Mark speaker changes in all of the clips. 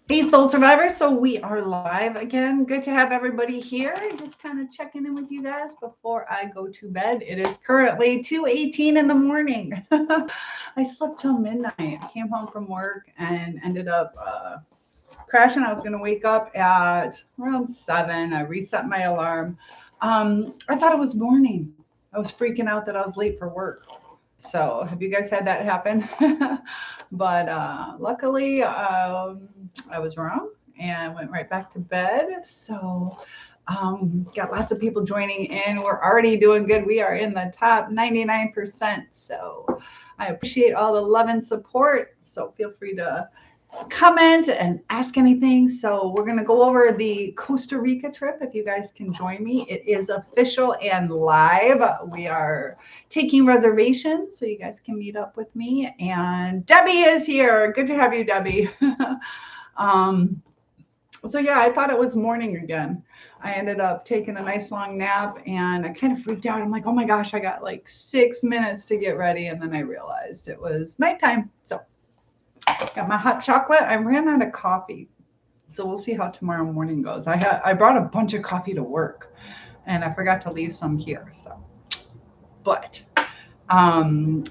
Speaker 1: Hey, Soul Survivors. So we are live again. Good to have everybody here. Just kind of checking in with you guys before I go to bed. It is currently 2:18 in the morning. I slept till midnight. I came home from work and ended up crashing. I was going to wake up at around 7. I reset my alarm. I thought it was morning. I was freaking out that I was late for work. So, have you guys had that happen? But luckily, I was wrong and went right back to bed. So, got lots of people joining in. We're already doing good. We are in the top 99%. So, I appreciate all the love and support. So, feel free to comment and ask anything. So we're going to go over the Costa Rica trip. If you guys can join me, it is official and live. We are taking reservations so you guys can meet up with me. And Debbie is here. Good to have you, Debbie. um, so yeah, I thought it was morning again. I ended up taking a nice long nap and I kind of freaked out. I'm like, oh my gosh, I got like 6 minutes to get ready. And then I realized it was nighttime. So got my hot chocolate. I ran out of coffee. So we'll see how tomorrow morning goes. I brought a bunch of coffee to work and I forgot to leave some here. But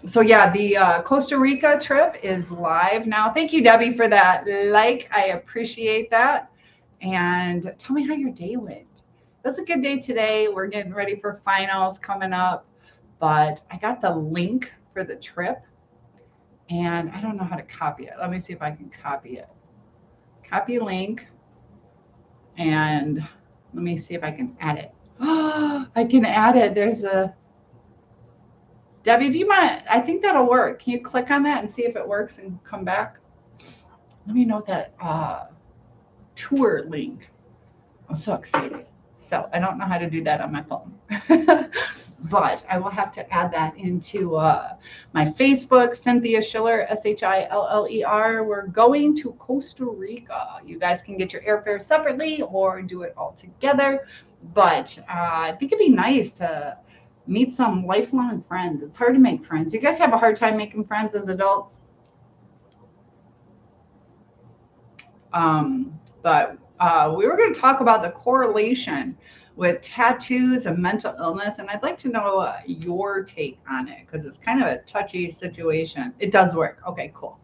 Speaker 1: so yeah, the Costa Rica trip is live now. Thank you, Debbie, for that like. I appreciate that. And tell me how your day went. It was a good day today. We're getting ready for finals coming up, but I got the link for the trip and I don't know how to copy it. Let me see if I can copy it. Copy link, and let me see if I can add it. Oh, I can add it. There's a Debbie. Do you mind? I think that'll work. Can you click on that and see if it works and come back? Let me know that tour link. I'm so excited. So I don't know how to do that on my phone. But I will have to add that into my Facebook, Cynthia Schiller, Schiller. We're going to Costa Rica. You guys can get your airfare separately or do it all together. But I think it'd be nice to meet some lifelong friends. It's hard to make friends. You guys have a hard time making friends as adults? But we were going to talk about the correlation with tattoos and mental illness, and I'd like to know your take on it because it's kind of a touchy situation. It does work. Okay, cool.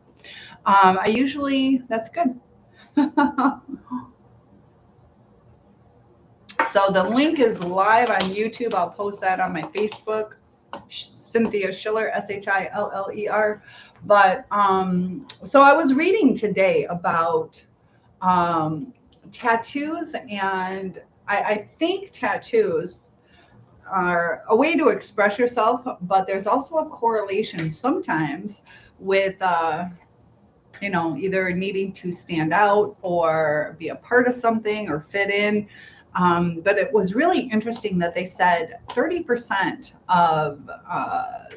Speaker 1: I usually that's good. So the link is live on YouTube. I'll post that on my Facebook, Cynthia Schiller, Schiller. But so I was reading today about um, tattoos, and I think tattoos are a way to express yourself, but there's also a correlation sometimes with either needing to stand out or be a part of something or fit in. But it was really interesting that they said 30% of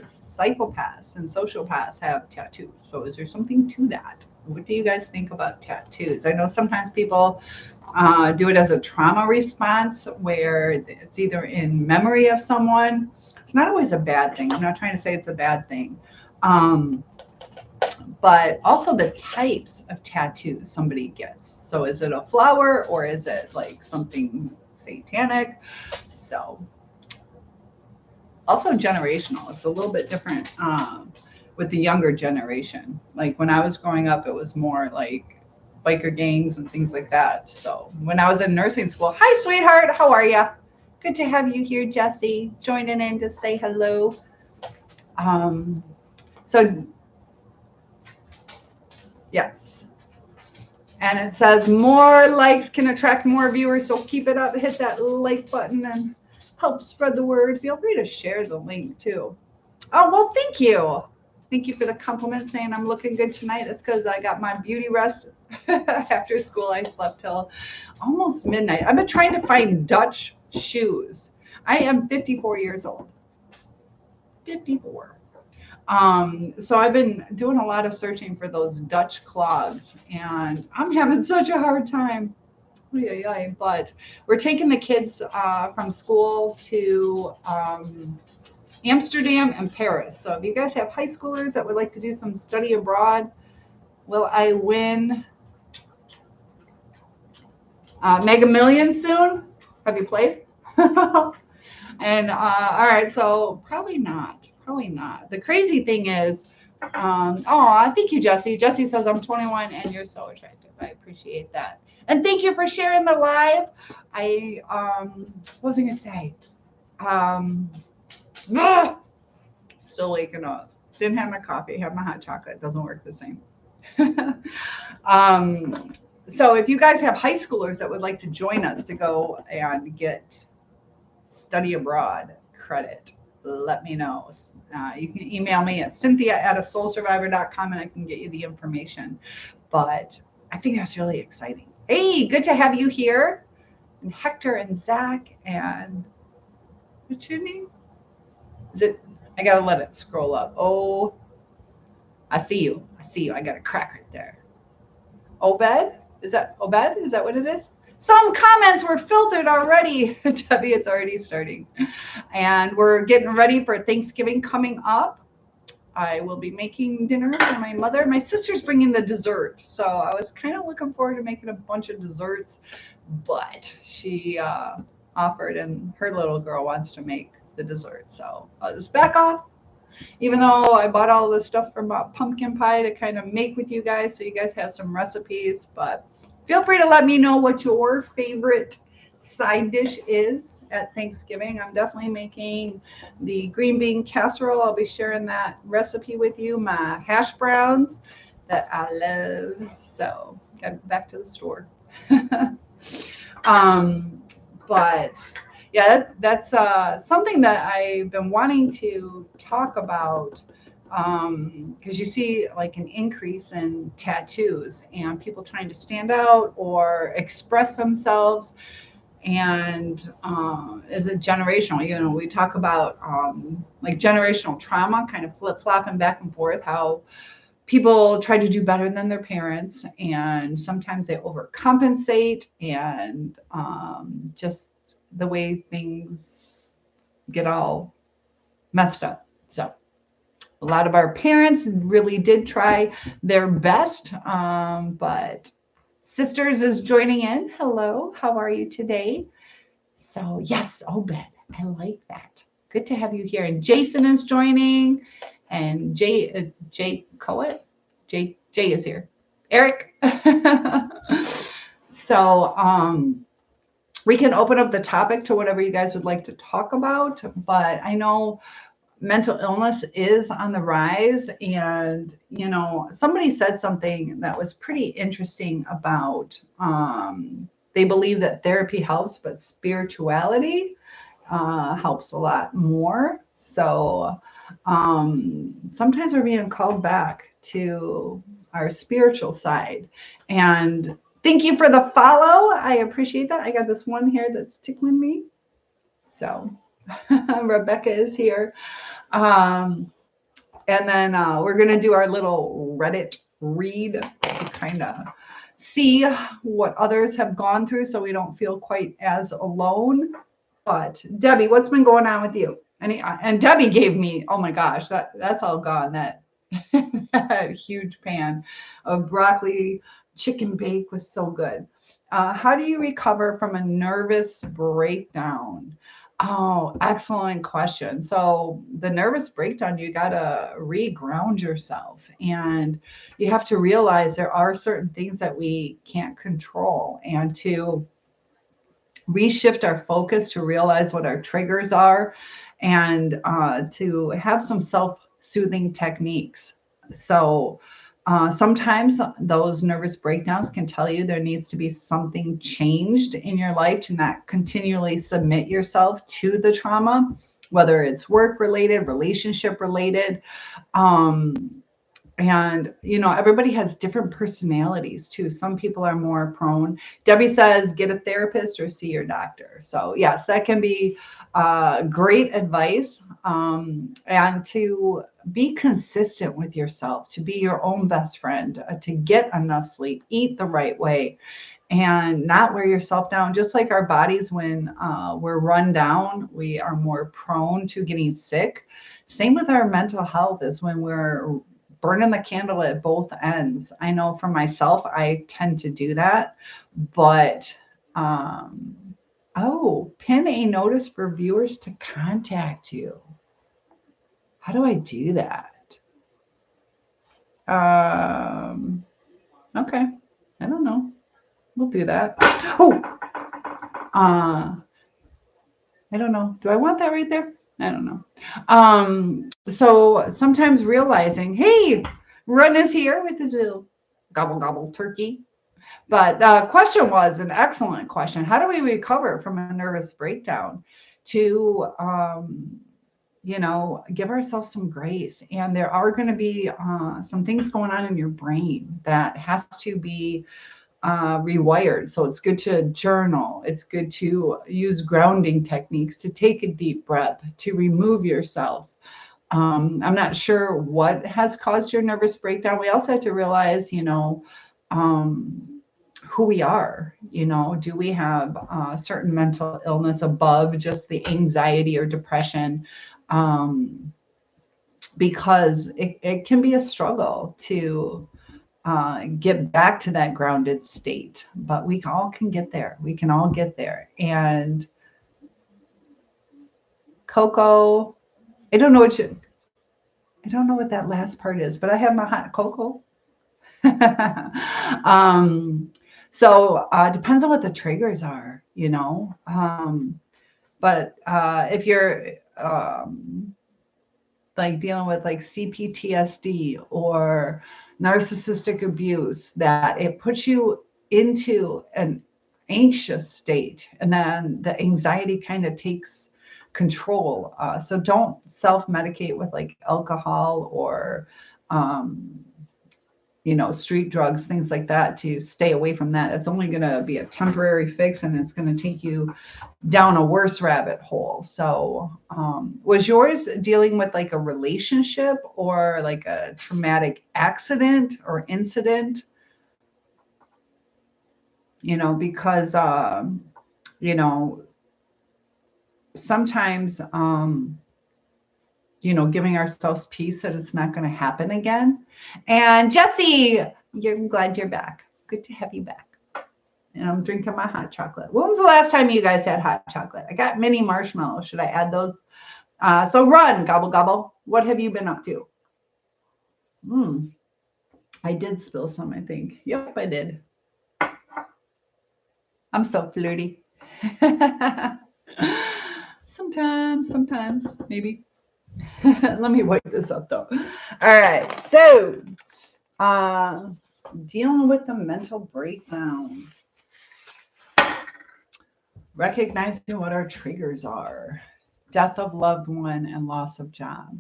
Speaker 1: psychopaths and sociopaths have tattoos. So is there something to that? What do you guys think about tattoos? I know sometimes people do it as a trauma response where it's either in memory of someone. It's not always a bad thing. I'm not trying to say it's a bad thing. Um, but also the types of tattoos somebody gets. So is it a flower or is it like something satanic? So also generational. It's a little bit different with the younger generation. Like when I was growing up, it was more like biker gangs and things like that. So when I was in nursing school, hi sweetheart, how are you? Good to have you here, Jesse, joining in to say hello. Um, so yes. And it says more likes can attract more viewers. So keep it up. Hit that like button and help spread the word. Feel free to share the link too. Oh, well, thank you. Thank you for the compliment saying I'm looking good tonight. That's because I got my beauty rest after school. I slept till almost midnight. I've been trying to find Dutch shoes. I am 54 years old. 54. So I've been doing a lot of searching for those Dutch clogs, and I'm having such a hard time. But we're taking the kids from school to Amsterdam and Paris. So if you guys have high schoolers that would like to do some study abroad, will I win Mega Millions soon. Have you played? And all right, so probably not. Probably not. The crazy thing is, oh, thank you, Jesse. Jesse says I'm 21 and you're so attractive. I appreciate that. And thank you for sharing the live. I what was I gonna say? Ah, still waking up. Didn't have my coffee. Have my hot chocolate. Doesn't work the same. So if you guys have high schoolers that would like to join us to go and get study abroad credit, let me know. You can email me at cynthia@asoulsurvivor.com and I can get you the information. But I think that's really exciting. Hey, good to have you here. And Hector and Zach and what's your name? Is it? I gotta let it scroll up. Oh, I see you. I see you. I got a crack right there. Obed? Is that Obed? Is that what it is? Some comments were filtered already. Debbie, it's already starting. And we're getting ready for Thanksgiving coming up. I will be making dinner for my mother. My sister's bringing the dessert. So I was kind of looking forward to making a bunch of desserts, but she offered and her little girl wants to make the dessert. So I'll just back off, even though I bought all this stuff from pumpkin pie to kind of make with you guys. So you guys have some recipes, but feel free to let me know what your favorite side dish is at Thanksgiving. I'm definitely making the green bean casserole. I'll be sharing that recipe with you. My hash browns that I love. So got back to the store. But yeah, that's something that I've been wanting to talk about, because you see like an increase in tattoos and people trying to stand out or express themselves. And is it generational? You know, we talk about like generational trauma, kind of flip-flopping back and forth, how people try to do better than their parents and sometimes they overcompensate, and just the way things get all messed up. So a lot of our parents really did try their best, but Sisters is joining in. Hello, how are you today? So yes, Obed, I like that. Good to have you here. And Jason is joining, and Jay Coet, Jay is here. Eric. So we can open up the topic to whatever you guys would like to talk about, but I know mental illness is on the rise. And, you know, somebody said something that was pretty interesting about they believe that therapy helps, but spirituality helps a lot more. So sometimes we're being called back to our spiritual side. And thank you for the follow. I appreciate that. I got this one here that's tickling me. So Rebecca is here. And then we're going to do our little Reddit read to kind of see what others have gone through so we don't feel quite as alone. But Debbie, what's been going on with you? And Debbie gave me, oh my gosh, that's all gone. That huge pan of broccoli chicken bake was so good. How do you recover from a nervous breakdown? Oh, excellent question. So the nervous breakdown, you got to reground yourself, and you have to realize there are certain things that we can't control, and to reshift our focus to realize what our triggers are, and to have some self-soothing techniques. So sometimes those nervous breakdowns can tell you there needs to be something changed in your life to not continually submit yourself to the trauma, whether it's work related, relationship related. And, you know, everybody has different personalities too. Some people are more prone. Debbie says, get a therapist or see your doctor. So yes, that can be great advice. And to be consistent with yourself, to be your own best friend, to get enough sleep, eat the right way, and not wear yourself down. Just like our bodies, when we're run down, we are more prone to getting sick. Same with our mental health, is when we're burning the candle at both ends. I know for myself, I tend to do that, but Oh, pin a notice for viewers to contact you. How do I do that? Okay. I don't know. We'll do that. Oh, I don't know. Do I want that right there? I don't know. So sometimes realizing, hey, Run is here with his little gobble gobble turkey. But the question was an excellent question. How do we recover from a nervous breakdown to, give ourselves some grace? And there are going to be some things going on in your brain that has to be rewired. So it's good to journal. It's good to use grounding techniques, to take a deep breath, to remove yourself. I'm not sure what has caused your nervous breakdown. We also have to realize, who we are. Do we have a certain mental illness above just the anxiety or depression? Because it can be a struggle to get back to that grounded state, but we all can get there. We can all get there. And Coco, I don't know what that last part is, but I have my hot cocoa. So depends on what the triggers are, but if you're like dealing with like CPTSD or narcissistic abuse, that it puts you into an anxious state, and then the anxiety kind of takes control. So don't self-medicate with like alcohol or street drugs, things like that, to stay away from that. It's only going to be a temporary fix, and it's going to take you down a worse rabbit hole. So was yours dealing with like a relationship or like a traumatic accident or incident? Because sometimes giving ourselves peace that it's not going to happen again. And Jesse, I'm glad you're back. Good to have you back. And I'm drinking my hot chocolate. When was the last time you guys had hot chocolate? I got mini marshmallows. Should I add those? So Run, gobble, gobble. What have you been up to? I did spill some, I think. Yep, I did. I'm so flirty. Sometimes, maybe. Let me wipe this up though. All right. So dealing with the mental breakdown. Recognizing what our triggers are. Death of loved one and loss of job.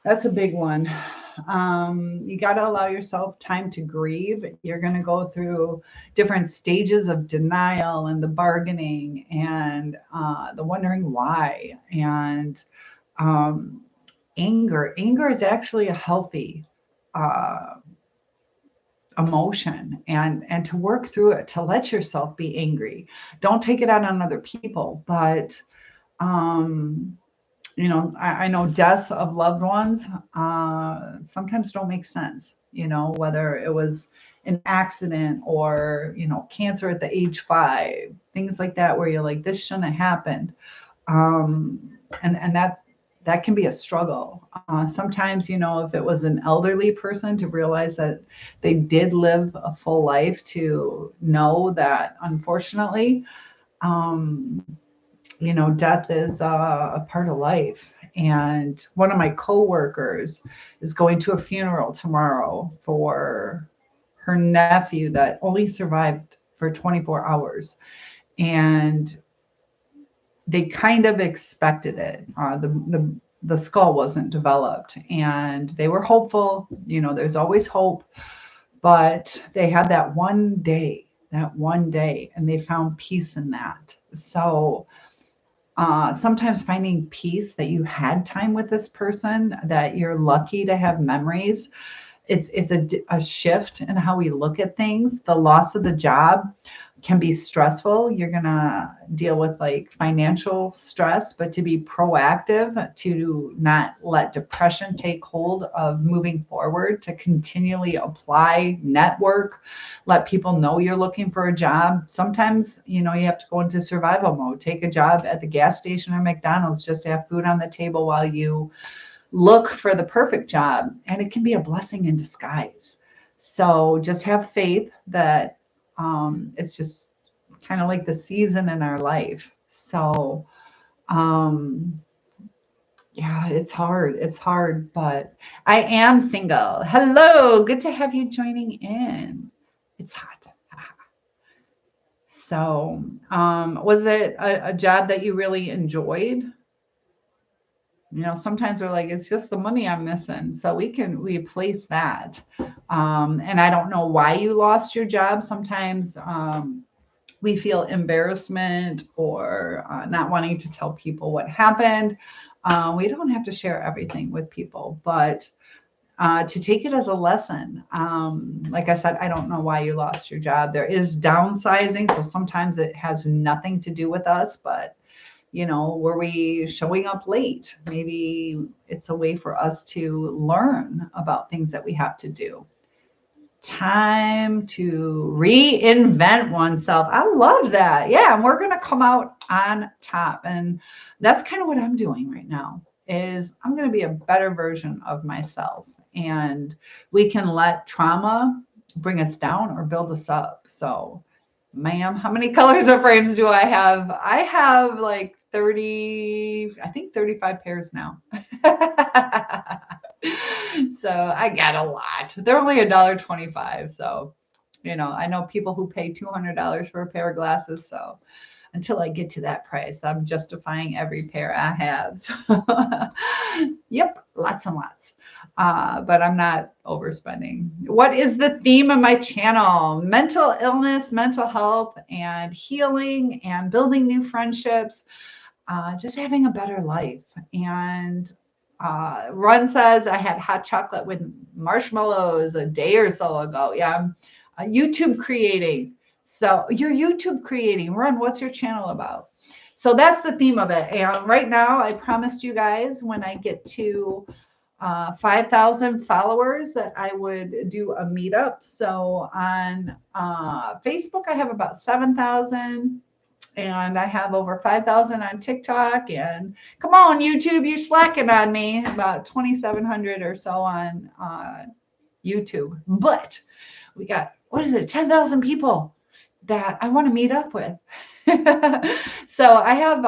Speaker 1: That's a big one. You got to allow yourself time to grieve. You're going to go through different stages of denial and the bargaining and the wondering why. And anger. Anger is actually a healthy emotion, and to work through it, to let yourself be angry. Don't take it out on other people, but I know deaths of loved ones sometimes don't make sense, whether it was an accident or, cancer at the age 5, things like that, where you're like, this shouldn't have happened. And that can be a struggle. Sometimes, if it was an elderly person, to realize that they did live a full life, to know that unfortunately, death is a part of life. And one of my coworkers is going to a funeral tomorrow for her nephew that only survived for 24 hours. And they kind of expected it. The skull wasn't developed, and they were hopeful. There's always hope, but they had that one day, and they found peace in that. So sometimes finding peace that you had time with this person, that you're lucky to have memories. It's a shift in how we look at things. The loss of the job. can be stressful. You're going to deal with like financial stress, but to be proactive, to not let depression take hold of moving forward, to continually apply, network, let people know you're looking for a job. Sometimes, you know, you have to go into survival mode, take a job at the gas station or McDonald's just to have food on the table while you look for the perfect job. And it can be a blessing in disguise. So just have faith that it's just kind of like the season in our life. So, yeah, it's hard. It's hard, but I am single. Hello. Good to have you joining in. It's hot. So, was it a job that you really enjoyed? You know, sometimes we're like, it's just the money I'm missing. So we can replace that. And I don't know why you lost your job. Sometimes we feel embarrassment or not wanting to tell people what happened. We don't have to share everything with people, but to take it as a lesson. Like I said, I don't know why you lost your job. There is downsizing. So sometimes it has nothing to do with us, but you know, were we showing up late? Maybe it's a way for us to learn about things that we have to do. Time to reinvent oneself. I love that. Yeah, and we're going to come out on top. And that's kind of what I'm doing right now is I'm going to be a better version of myself. And we can let trauma bring us down or build us up. So, ma'am, how many colors of frames do I have? I have like 30, I think 35 pairs now. So I got a lot. They're only $1.25. So, you know, I know people who pay $200 for a pair of glasses. So until I get to that price, I'm justifying every pair I have. So, yep, lots and lots. But I'm not overspending. What is the theme of my channel? Mental illness, mental health, and healing, and building new friendships. Just having a better life. And Run says I had hot chocolate with marshmallows a day or so ago. Yeah, I'm YouTube creating. So you're YouTube creating. Run, what's your channel about? So that's the theme of it. And right now, I promised you guys when I get to 5,000 followers that I would do a meetup. So on Facebook, I have about 7,000. And I have over 5,000 on TikTok. And come on, YouTube, you're slacking on me. About 2,700 or so on YouTube. But we got, what is it, 10,000 people that I want to meet up with. So I have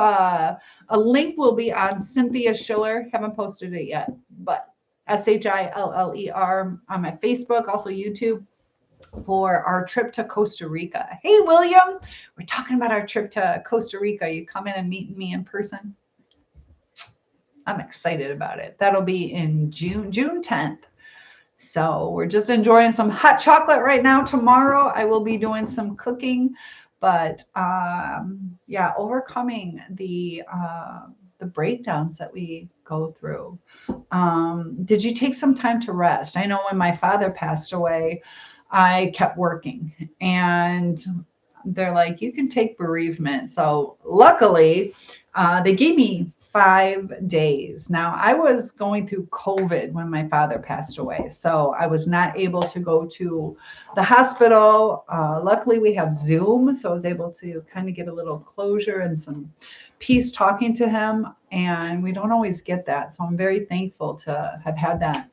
Speaker 1: a link will be on Cynthia Schiller. Haven't posted it yet, but SHILLER on my Facebook, also YouTube, for our trip to Costa Rica. Hey, William, we're talking about our trip to Costa Rica. You come in and meet me in person? I'm excited about it. That'll be in June 10th. So we're just enjoying some hot chocolate right now. Tomorrow I will be doing some cooking, but yeah, overcoming the breakdowns that we go through. Did you take some time to rest? I know when my father passed away, I kept working, and they're like, you can take bereavement. So luckily, they gave me 5 days. Now, I was going through COVID when my father passed away, so I was not able to go to the hospital. Luckily, we have Zoom, so I was able to kind of get a little closure and some peace talking to him, and we don't always get that. So I'm very thankful to have had that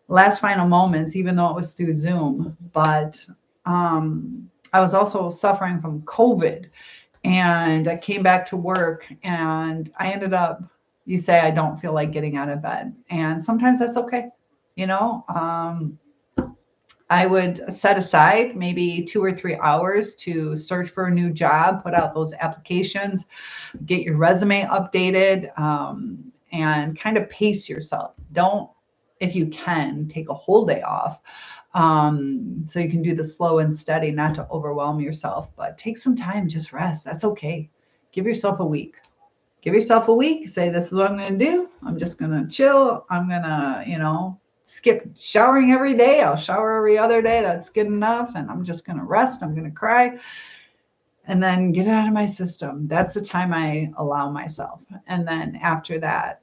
Speaker 1: last final moments, even though it was through Zoom. But I was also suffering from COVID, and I came back to work, and I ended up, you say I don't feel like getting out of bed, and sometimes that's okay. You know, I would set aside maybe 2 or 3 hours to search for a new job, put out those applications, get your resume updated, and kind of pace yourself. Don't, if you can, take a whole day off, so you can do the slow and steady, not to overwhelm yourself, but take some time, just rest. That's okay. Give yourself a week. Give yourself a week. Say, this is what I'm going to do. I'm just going to chill. I'm going to, you know, skip showering every day. I'll shower every other day. That's good enough. And I'm just going to rest. I'm going to cry. and then get it out of my system. That's the time I allow myself. And then after that,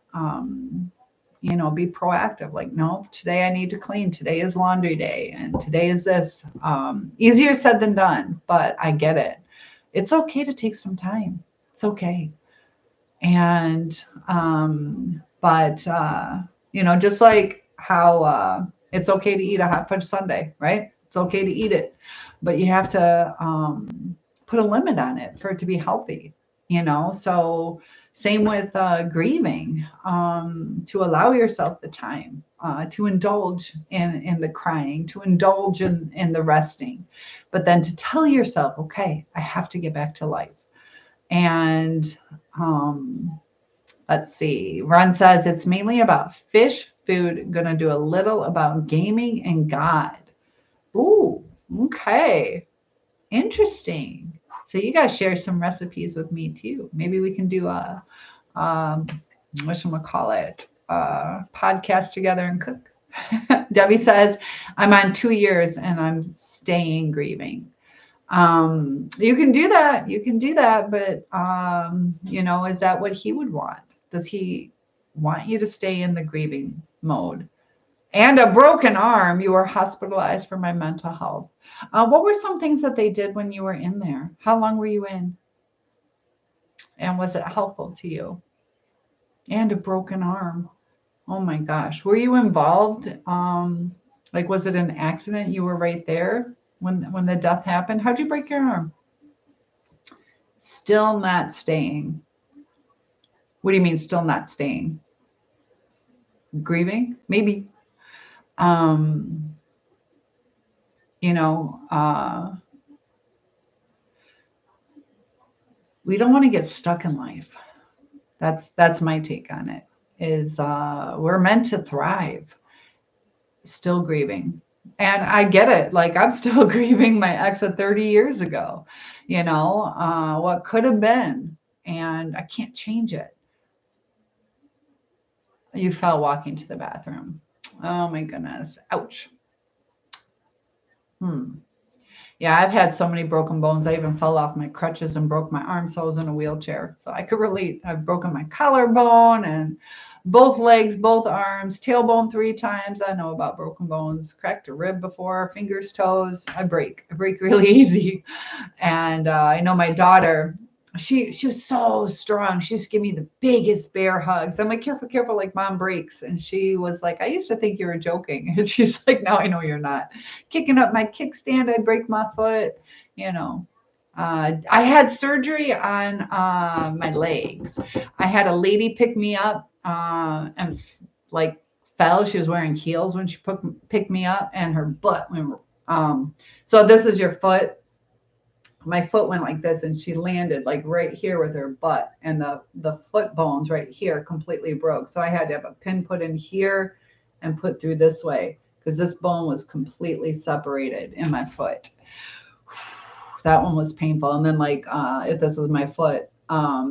Speaker 1: be proactive. Like, no, today I need to clean. Today is laundry day. And today is this. Easier said than done, but I get it. It's okay to take some time. It's okay. And, just like how it's okay to eat a hot fudge sundae, right? It's okay to eat it, but you have to put a limit on it for it to be healthy, So same with grieving, to allow yourself the time to indulge in the crying, to indulge in the resting, but then to tell yourself, okay, I have to get back to life. And let's see. Ron says it's mainly about fish, food, gonna do a little about gaming and God. Ooh, okay. Interesting. So you guys share some recipes with me too. Maybe we can do a whatchamacallit, podcast together and cook. Debbie says, I'm on 2 years and I'm staying grieving. You can do that. You can do that. But, is that what he would want? Does he want you to stay in the grieving mode? And a broken arm. You were hospitalized for my mental health. What were some things that they did when you were in there? How long were you in? And was it helpful to you? And a broken arm. Oh my gosh. Were you involved? Was it an accident? You were right there when the death happened? How'd you break your arm? Still not staying. What do you mean still not staying? Grieving? Maybe. We don't want to get stuck in life. That's my take on it, is we're meant to thrive. Still grieving. And I get it. Like, I'm still grieving my ex of 30 years ago, what could have been, and I can't change it. You fell walking to the bathroom. Oh my goodness. Ouch. Yeah, I've had so many broken bones. I even fell off my crutches and broke my arm, so I was in a wheelchair. So I could relate. I've broken my collarbone and both legs, both arms, tailbone 3 times. I know about broken bones. Cracked a rib before, fingers, toes. I break really easy. And I know my daughter, she was so strong. She used to give me the biggest bear hugs. I'm like, careful, like mom breaks. And she was like, I used to think you were joking. And she's like, now I know you're not. Kicking up my kickstand, I'd break my foot, I had surgery on my legs. I had a lady pick me up and fell. She was wearing heels when she picked me up, and her butt went. So this is your foot. My foot went like this, and she landed like right here with her butt, and the foot bones right here completely broke. So I had to have a pin put in here and put through this way, because this bone was completely separated in my foot. That one was painful. And then if this was my foot, I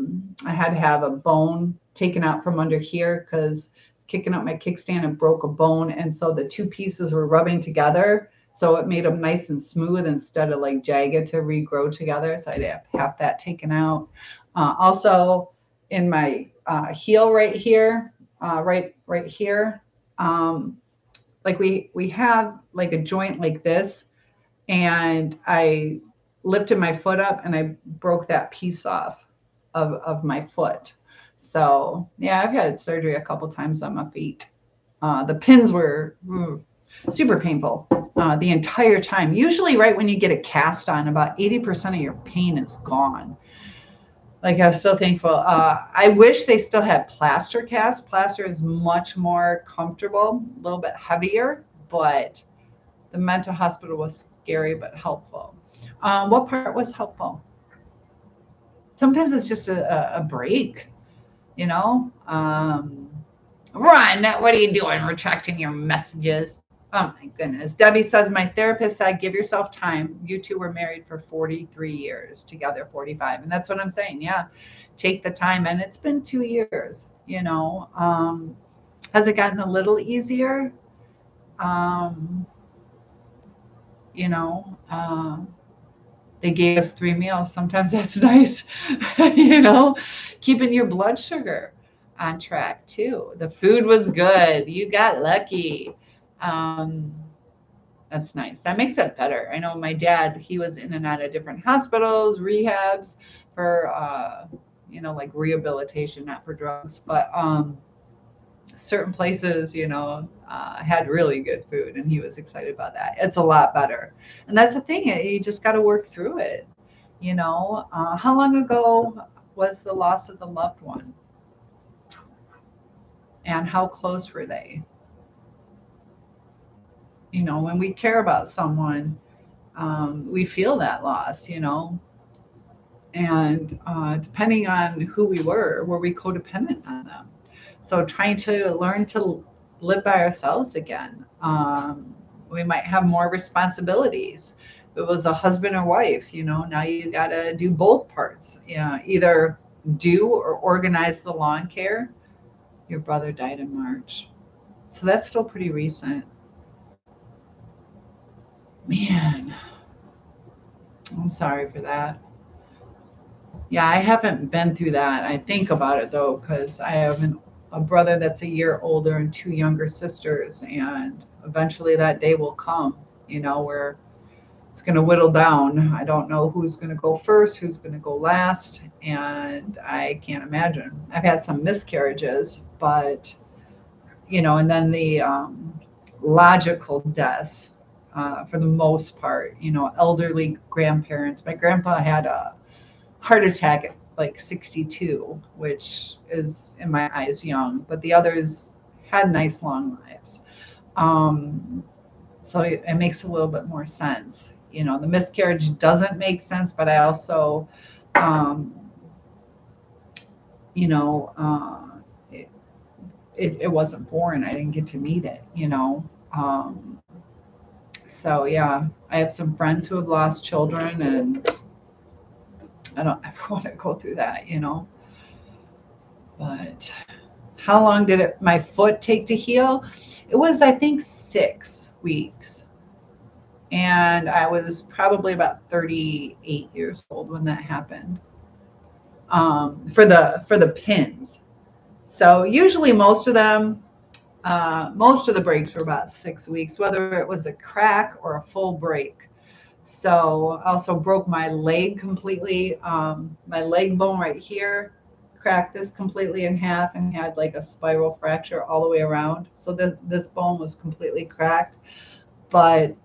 Speaker 1: had to have a bone taken out from under here, because kicking up my kickstand, it broke a bone. And so the 2 pieces were rubbing together. So it made them nice and smooth instead of like jagged to regrow together. So I'd have half that taken out. Also in my heel right here, right here, we have like a joint like this, and I lifted my foot up and I broke that piece off of my foot. So yeah, I've had surgery a couple times on my feet. The pins were super painful the entire time. Usually right when you get a cast on, about 80% of your pain is gone. Like, I was so thankful. I wish they still had plaster cast. Plaster is much more comfortable, a little bit heavier, but the mental hospital was scary but helpful. What part was helpful? Sometimes it's just a break, Ron, what are you doing? Retracting your messages. Oh my goodness. Debbie says, my therapist said, give yourself time. You two were married for 43 years, together 45. And that's what I'm saying. Yeah. Take the time. And it's been 2 years, Has it gotten a little easier? They gave us 3 meals. Sometimes that's nice, you know, keeping your blood sugar on track too. The food was good. You got lucky. Um, that's nice. That makes it better. I know my dad, he was in and out of different hospitals, rehabs for, like rehabilitation, not for drugs, but certain places, had really good food, and he was excited about that. It's a lot better. And that's the thing. You just got to work through it. How long ago was the loss of the loved one? And how close were they? When we care about someone, we feel that loss, and depending on who we were we codependent on them? So trying to learn to live by ourselves again. We might have more responsibilities. If it was a husband or wife, now you got to do both parts. Either do or organize the lawn care. Your brother died in March. So that's still pretty recent. Man, I'm sorry for that. Yeah, I haven't been through that. I think about it though, because I have a brother that's a year older and two younger sisters, and eventually that day will come, where it's going to whittle down. I don't know who's going to go first, who's going to go last, and I can't imagine. I've had some miscarriages, but, and then the logical deaths, for the most part, elderly grandparents. My grandpa had a heart attack at like 62, which is in my eyes young, but the others had nice long lives. So it makes a little bit more sense. The miscarriage doesn't make sense, but I also, um, it, it wasn't born. I didn't get to meet it. So yeah, I have some friends who have lost children, and I don't ever want to go through that. But how long did my foot take to heal? It was, I think, 6 weeks. And I was probably about 38 years old when that happened. For the pins. So usually most of the breaks were about 6 weeks, whether it was a crack or a full break. So I also broke my leg completely. My leg bone right here cracked this completely in half and had like a spiral fracture all the way around. So this bone was completely cracked, but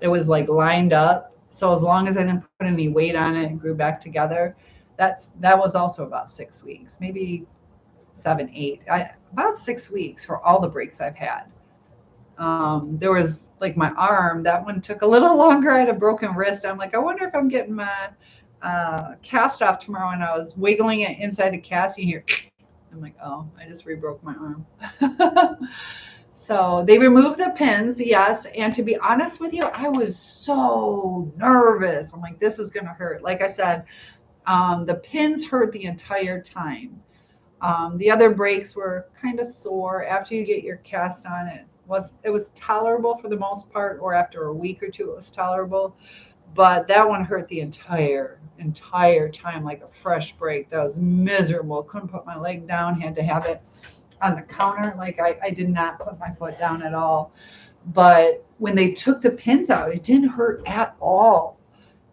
Speaker 1: it was like lined up. So as long as I didn't put any weight on it and grew back together, that was also about 6 weeks, maybe 7, 8, about 6 weeks for all the breaks I've had. There was like my arm, that one took a little longer. I had a broken wrist. I'm like, I wonder if I'm getting my cast off tomorrow. And I was wiggling it inside the cast. You hear, I'm like, oh, I just re-broke my arm. So they removed the pins, yes. And to be honest with you, I was so nervous. I'm like, this is going to hurt. Like I said, the pins hurt the entire time. The other breaks were kind of sore after you get your cast on. It was tolerable for the most part, or after a week or two, it was tolerable. But that one hurt the entire time, like a fresh break. That was miserable. Couldn't put my leg down. Had to have it on the counter. Like I did not put my foot down at all. But when they took the pins out, it didn't hurt at all,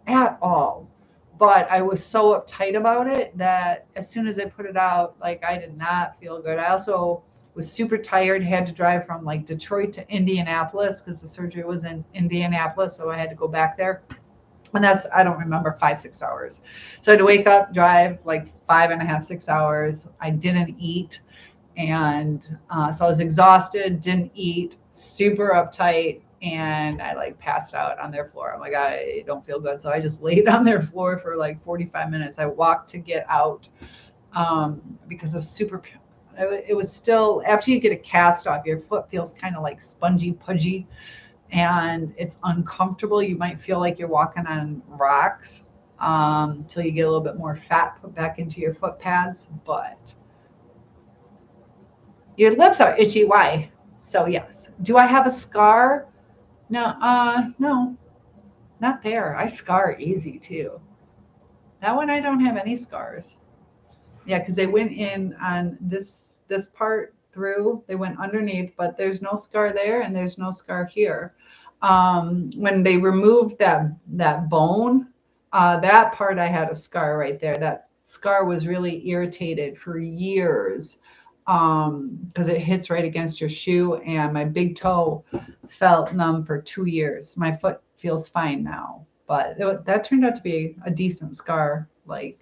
Speaker 1: at all. But I was so uptight about it that as soon as I put it out, like I did not feel good. I also was super tired, had to drive from like Detroit to Indianapolis because the surgery was in Indianapolis. So I had to go back there. And that's, I don't remember, 5-6 hours. So I had to wake up, drive like 5.5, 6 hours. I didn't eat. And so I was exhausted, didn't eat, super uptight. And I like passed out on their floor. I'm like, I don't feel good. So I just laid on their floor for like 45 minutes. I walked to get out because of it was still, after you get a cast off, your foot feels kind of like spongy, pudgy, and it's uncomfortable. You might feel like you're walking on rocks until you get a little bit more fat put back into your foot pads. But your lips are itchy. Why? So yes. Do I have a scar? No, no. Not there. I scar easy too. That one I don't have any scars. Yeah, because they went in on this part through. They went underneath, but there's no scar there and there's no scar here. When they removed that bone, that part I had a scar right there. That scar was really irritated for years because it hits right against your shoe, and my big toe felt numb for 2 years. My foot feels fine now, but that turned out to be a decent scar. Like,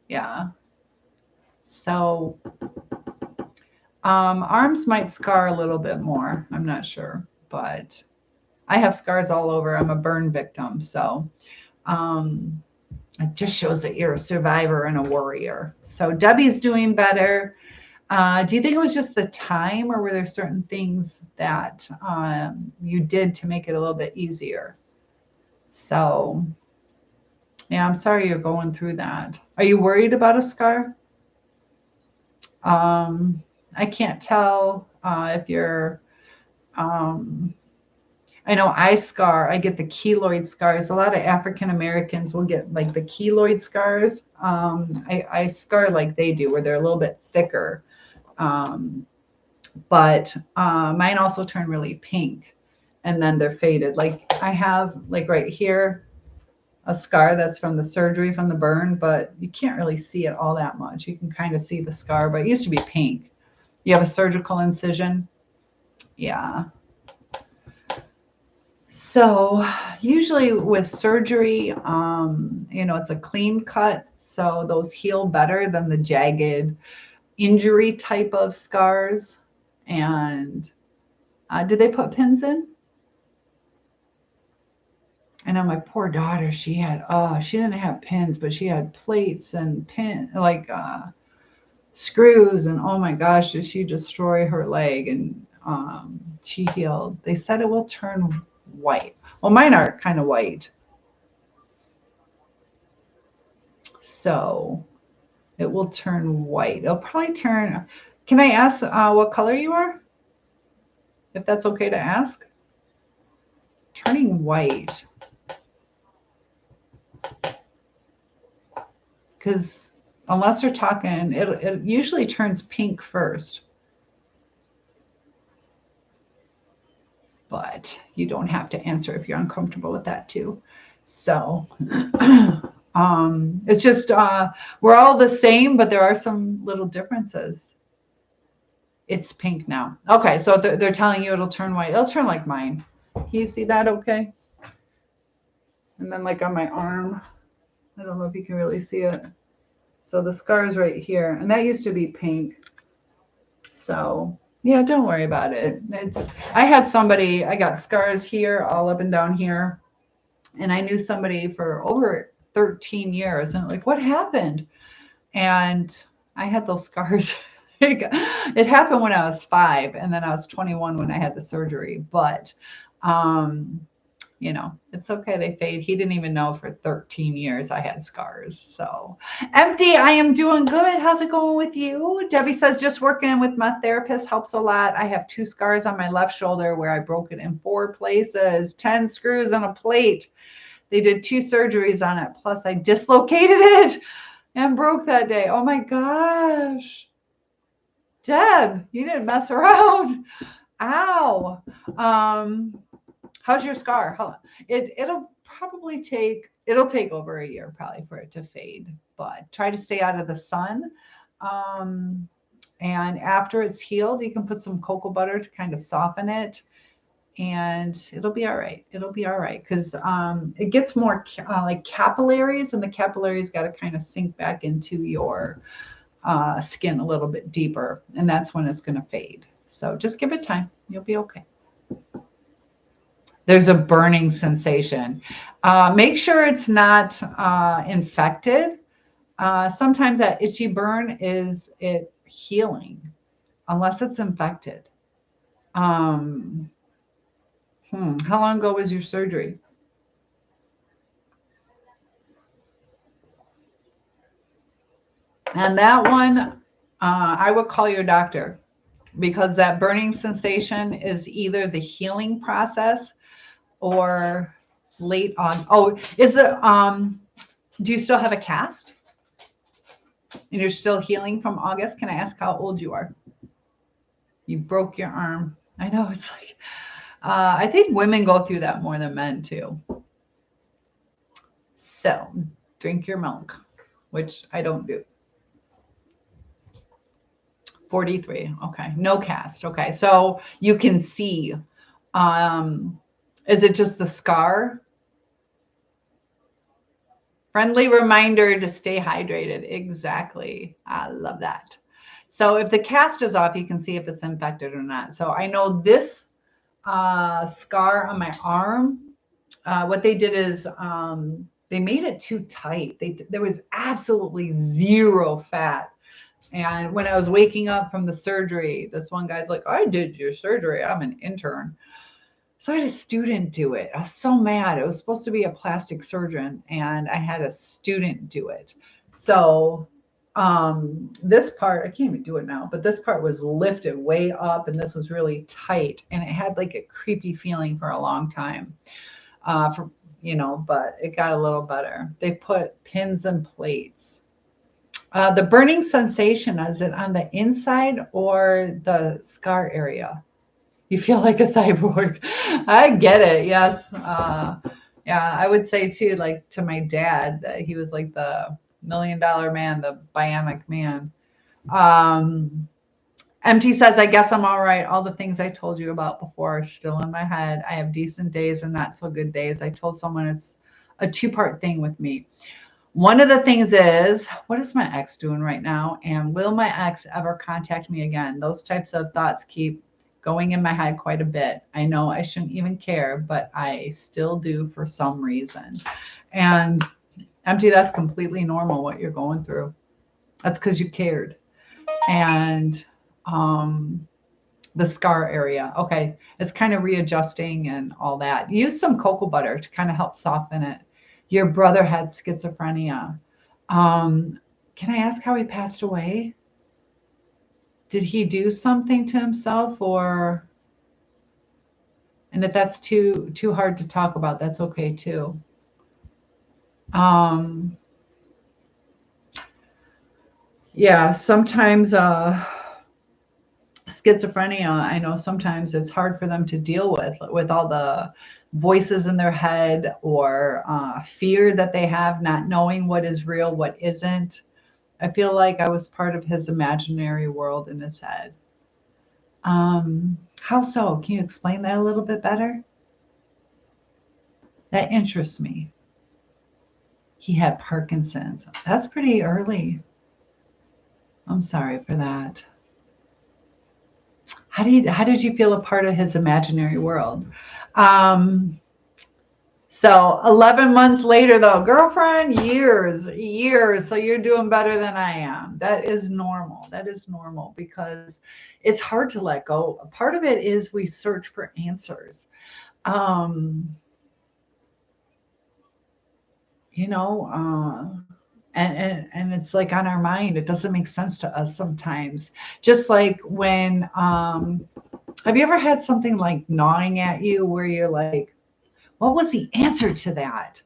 Speaker 1: yeah. So arms might scar a little bit more. I'm not sure, but I have scars all over. I'm a burn victim, so um, it just shows that you're a survivor and a warrior. So Debbie's doing better. Do you think it was just the time, or were there certain things that you did to make it a little bit easier? So, yeah, I'm sorry you're going through that. Are you worried about a scar? I can't tell if you're, I know I scar, I get the keloid scars. A lot of African Americans will get like the keloid scars. I scar like they do, where they're a little bit thicker. But mine also turn really pink and then they're faded. Like I have like right here, a scar that's from the surgery, from the burn, but you can't really see it all that much. You can kind of see the scar, but it used to be pink. You have a surgical incision. Yeah. So usually with surgery, it's a clean cut. So those heal better than the jagged injury type of scars. And did they put pins in? I know my poor daughter, she didn't have pins, but she had plates and screws, and oh my gosh, did she destroy her leg, and she healed. They said it will turn white. Well, mine are kind of white. So it will turn white. It'll probably turn, can I ask what color you are? If that's okay to ask? Turning white. Because unless they're talking, it usually turns pink first. But you don't have to answer if you're uncomfortable with that too. So it's just we're all the same, but there are some little differences. It's pink now. Okay, so they're telling you it'll turn white. It'll turn like mine. Can you see that okay? And then like on my arm, I don't know if you can really see it. So the scar's right here, and that used to be pink. So yeah, don't worry about it. I got scars here, all up and down here. And I knew somebody for over 13 years, and like, what happened? And I had those scars. It happened when I was 5, and then I was 21 when I had the surgery. But it's okay. They fade. He didn't even know for 13 years I had scars. So empty. I am doing good. How's it going with you? Debbie says, just working with my therapist helps a lot. I have 2 scars on my left shoulder where I broke it in 4 places, 10 screws and a plate. They did 2 surgeries on it. Plus I dislocated it and broke that day. Oh my gosh. Deb, you didn't mess around. Ow. How's your scar? It'll take over a year probably for it to fade, but try to stay out of the sun. And after it's healed, you can put some cocoa butter to kind of soften it, and it'll be all right. It'll be all right because it gets more like capillaries, and the capillaries got to kind of sink back into your skin a little bit deeper, and that's when it's going to fade. So just give it time. You'll be okay. There's a burning sensation. Make sure it's not infected. Sometimes that itchy burn is it healing, unless it's infected. How long ago was your surgery? And that one, I would call your doctor, because that burning sensation is either the healing process or late on. Oh, is it, do you still have a cast? And you're still healing from August? Can I ask how old you are? You broke your arm. I know, it's like, I think women go through that more than men too. So drink your milk, which I don't do. 43. Okay. No cast. Okay. So you can see, is it just the scar? Friendly reminder to stay hydrated. Exactly. I love that. So if the cast is off, you can see if it's infected or not. So I know this scar on my arm, what they did is they made it too tight. There was absolutely zero fat. And when I was waking up from the surgery, this one guy's like, I did your surgery. I'm an intern. So I had a student do it. I was so mad. It was supposed to be a plastic surgeon, and I had a student do it. So this part, I can't even do it now, but this part was lifted way up, and this was really tight, and it had like a creepy feeling for a long time. But it got a little better. They put pins and plates. The burning sensation, is it on the inside or the scar area? You feel like a cyborg. I get it. Yes. Yeah, I would say too, like to my dad, that he was like the $1 million man, the bionic man. MT says, I guess I'm all right. All the things I told you about before are still in my head. I have decent days and not so good days. I told someone it's a two-part thing with me. One of the things is, what is my ex doing right now? And will my ex ever contact me again? Those types of thoughts keep going in my head quite a bit. I know I shouldn't even care, but I still do for some reason. And MT, that's completely normal what you're going through. That's because you cared. And the scar area. Okay. It's kind of readjusting and all that. Use some cocoa butter to kind of help soften it. Your brother had schizophrenia. Can I ask how he passed away? Did he do something to himself, or, and if that's too hard to talk about, that's okay too. Yeah, sometimes schizophrenia, I know sometimes it's hard for them to deal with all the voices in their head, or fear that they have, not knowing what is real, what isn't. I feel like I was part of his imaginary world in his head. How so? Can you explain that a little bit better? That interests me. He had Parkinson's. That's pretty early. I'm sorry for that. How did you feel a part of his imaginary world? So 11 months later, though, girlfriend, years. So you're doing better than I am. That is normal. That is normal, because it's hard to let go. A part of it is we search for answers. And it's like on our mind. It doesn't make sense to us sometimes. Just like when, have you ever had something like gnawing at you where you're like, what was the answer to that?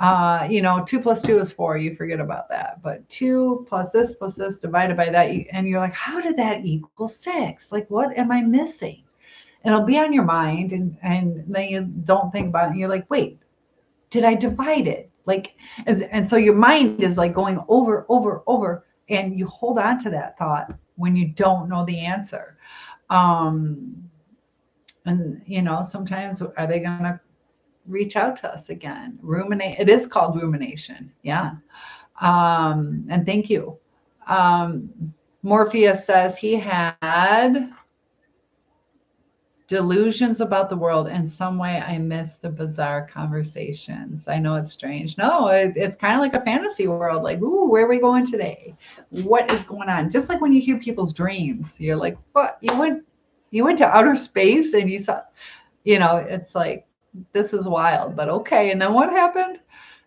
Speaker 1: 2 + 2 is 4. You forget about that. But 2 + this divided by that. And you're like, how did that equal 6? Like, what am I missing? And it'll be on your mind. And then you don't think about it. And you're like, wait, did I divide it? Like, and so your mind is like going over. And you hold on to that thought when you don't know the answer. And, sometimes are they going to reach out to us again? Ruminate. It is called rumination. Yeah. And thank you. Morpheus says he had delusions about the world. In some way, I miss the bizarre conversations. I know it's strange. No, it's kind of like a fantasy world. Like, ooh, where are we going today? What is going on? Just like when you hear people's dreams, you're like, what? You went to outer space and you saw, it's like, this is wild, but okay. And then what happened?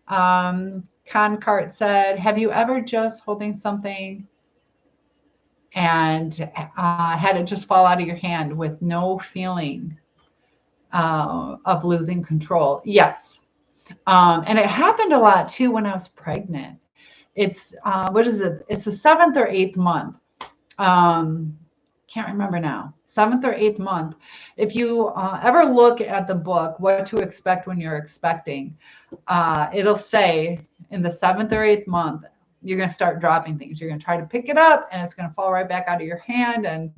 Speaker 1: Concart said, have you ever just holding something and had it just fall out of your hand with no feeling of losing control? Yes. And it happened a lot too when I was pregnant. It's what is it? It's the 7th or 8th month. Um, can't remember now. 7th or 8th month. If you ever look at the book, What to Expect When You're Expecting, it'll say in the 7th or 8th month, you're going to start dropping things. You're going to try to pick it up and it's going to fall right back out of your hand. And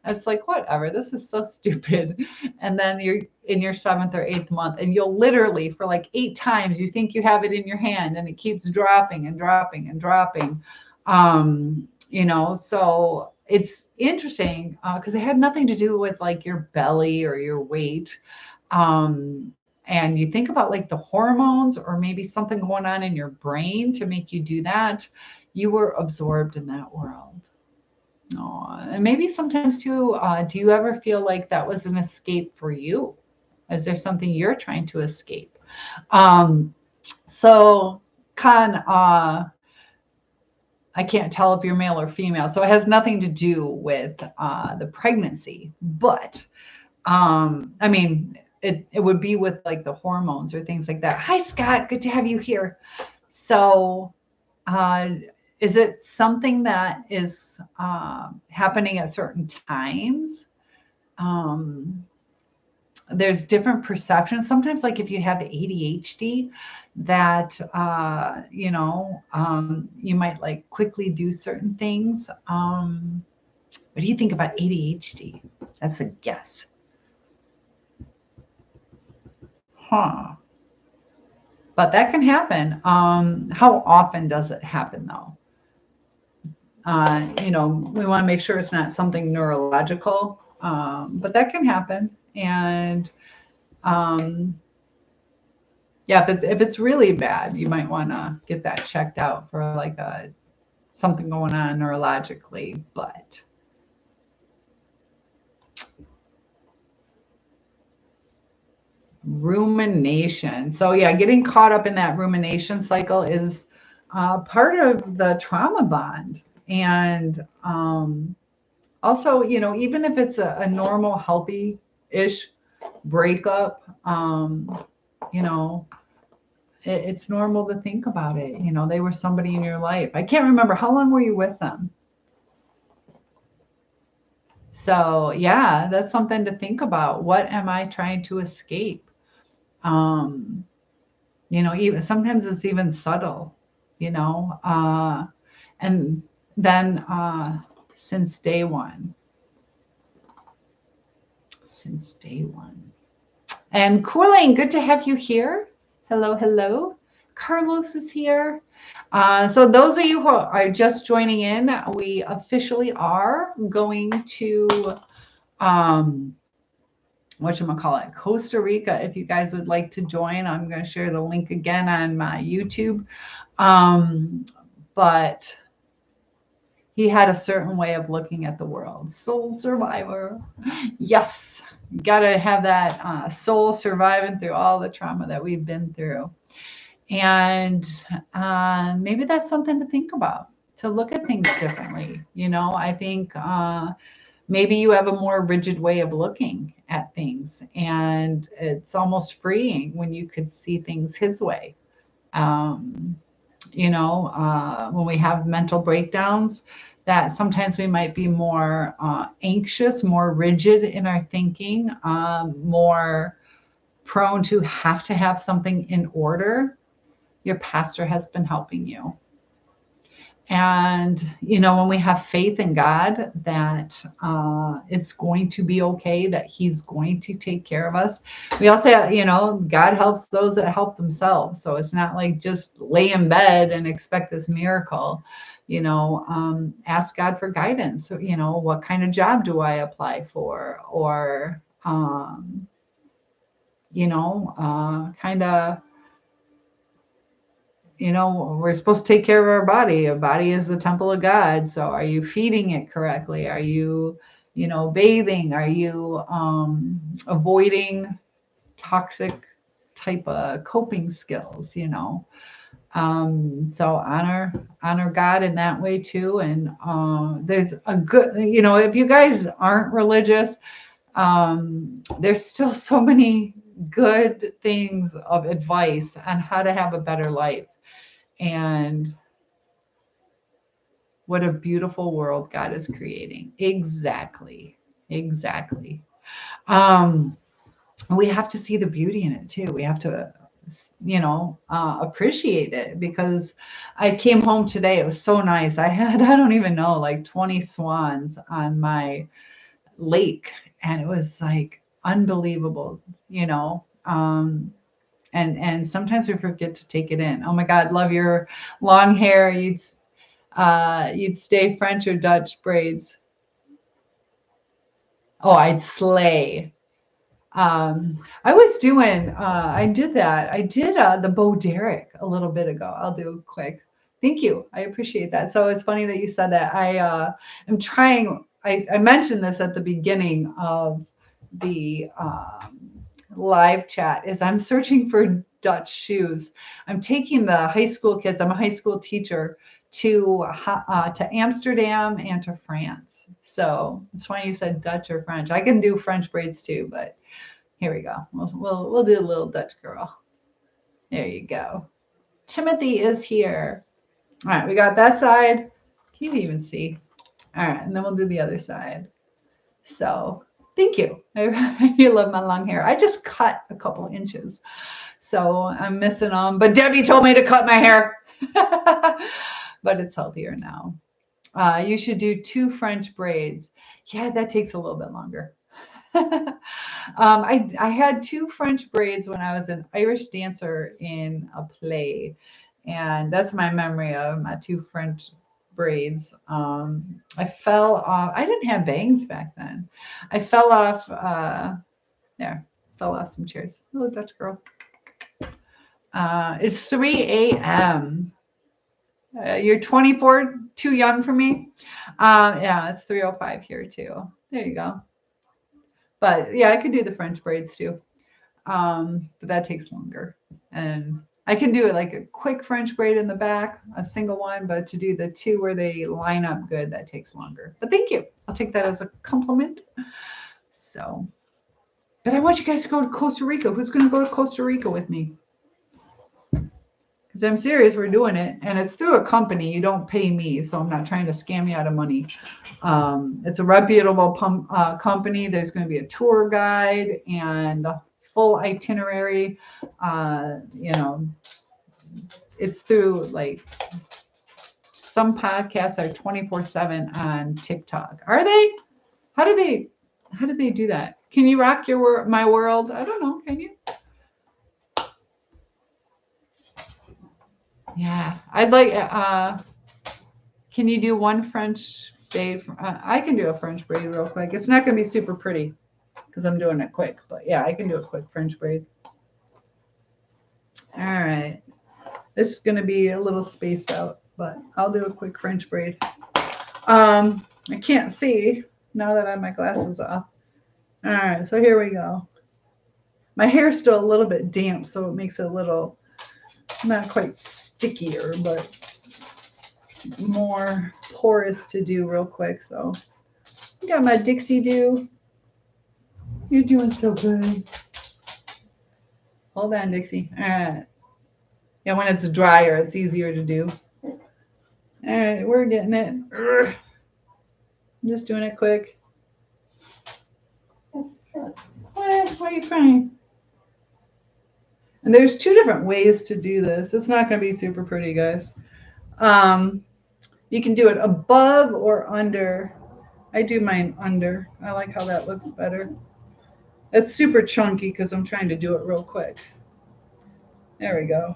Speaker 1: it's like, whatever, this is so stupid. And then you're in your 7th or 8th month and you'll literally for like 8 times, you think you have it in your hand and it keeps dropping and dropping and dropping. So it's interesting because it had nothing to do with like your belly or your weight. And you think about like the hormones or maybe something going on in your brain to make you do that. You were absorbed in that world. Oh, and maybe sometimes too, do you ever feel like that was an escape for you? Is there something you're trying to escape? So Khan, I can't tell if you're male or female, so it has nothing to do with the pregnancy, but I mean, it would be with like the hormones or things like that. Hi, Scott. Good to have you here. So is it something that is happening at certain times? There's different perceptions. Sometimes, like if you have ADHD, that you might like quickly do certain things. What do you think about ADHD? That's a guess. Huh. But that can happen. How often does it happen though? We want to make sure it's not something neurological, but that can happen. And if it's really bad, you might want to get that checked out for like something going on neurologically. But rumination. So yeah, getting caught up in that rumination cycle is part of the trauma bond. And also, even if it's a normal, healthy-ish breakup, it's normal to think about it. They were somebody in your life. I can't remember, how long were you with them? So yeah, that's something to think about. What am I trying to escape? Even sometimes it's even subtle, and then since day one. And Cooling, good to have you here. Hello. Carlos is here. So those of you who are just joining in, we officially are going to Costa Rica. If you guys would like to join, I'm going to share the link again on my YouTube. But he had a certain way of looking at the world. Soul survivor. Yes. Got to have that soul surviving through all the trauma that we've been through. And maybe that's something to think about, to look at things differently. I think maybe you have a more rigid way of looking at things, and it's almost freeing when you could see things his way. When we have mental breakdowns, that sometimes we might be more anxious, more rigid in our thinking, more prone to have something in order. Your pastor has been helping you. And, when we have faith in God that it's going to be okay, that he's going to take care of us. We also, God helps those that help themselves. So it's not like just lay in bed and expect this miracle. Ask God for guidance. So, what kind of job do I apply for? Or, we're supposed to take care of our body. A body is the temple of God. So are you feeding it correctly? Are you, bathing? Are you avoiding toxic type of coping skills, so honor God in that way too. And there's a good, if you guys aren't religious, there's still so many good things of advice on how to have a better life. And what a beautiful world God is creating. Exactly. Exactly. We have to see the beauty in it too. We have to, appreciate it, because I came home today. It was so nice. I had, I don't even know, like 20 swans on my lake, and it was like unbelievable, and sometimes we forget to take it in. Oh my God, love your long hair. You'd stay French or Dutch braids. Oh, I'd slay. I was doing, I did that. I did the Bo Derek a little bit ago. I'll do it quick. Thank you. I appreciate that. So it's funny that you said that. I am trying, I mentioned this at the beginning of the live chat, is I'm searching for Dutch shoes. I'm taking the high school kids. I'm a high school teacher to Amsterdam and to France. So it's funny you said Dutch or French. I can do French braids too, but here we go. We'll do a little Dutch girl. There you go. Timothy is here. All right, we got that side. Can you even see? All right, and then we'll do the other side. So thank you. You love my long hair. I just cut a couple inches, so I'm missing them. But Debbie told me to cut my hair, but it's healthier now. You should do 2 French braids. Yeah, that takes a little bit longer. I had 2 French braids when I was an Irish dancer in a play, and that's my memory of my 2 French braids. I fell off. I didn't have bangs back then. I fell off. Fell off some chairs. Hello, Dutch girl. It's 3 a.m. You're 24, too young for me. Yeah, it's 3:05 here too. There you go. But yeah, I could do the French braids too. But that takes longer. And I can do it like a quick French braid in the back, a single one, but to do the 2 where they line up good, that takes longer. But thank you. I'll take that as a compliment. So, but I want you guys to go to Costa Rica. Who's going to go to Costa Rica with me? Because I'm serious, we're doing it. And it's through a company. You don't pay me, so I'm not trying to scam you out of money. It's a reputable company. There's going to be a tour guide and the full itinerary. It's through, like, some podcasts are 24/7 on TikTok. Are they? How do they do that? Can you rock my world? I don't know. Can you? Yeah, I'd like. Can you do one French braid? I can do a French braid real quick. It's not going to be super pretty because I'm doing it quick, but yeah, I can do a quick French braid. All right, this is going to be a little spaced out, but I'll do a quick French braid. I can't see now that I have my glasses off. All right, so here we go. My hair's still a little bit damp, so it makes it a little not quite stickier, but more porous to do real quick. So I got my Dixie Do. You're doing so good. Hold on, Dixie. All right. Yeah, when it's drier, it's easier to do. All right, we're getting it. I'm just doing it quick. Why are you crying? And there's 2 different ways to do this. It's not going to be super pretty, guys. You can do it above or under. I do mine under. I like how that looks better. It's super chunky because I'm trying to do it real quick. There we go.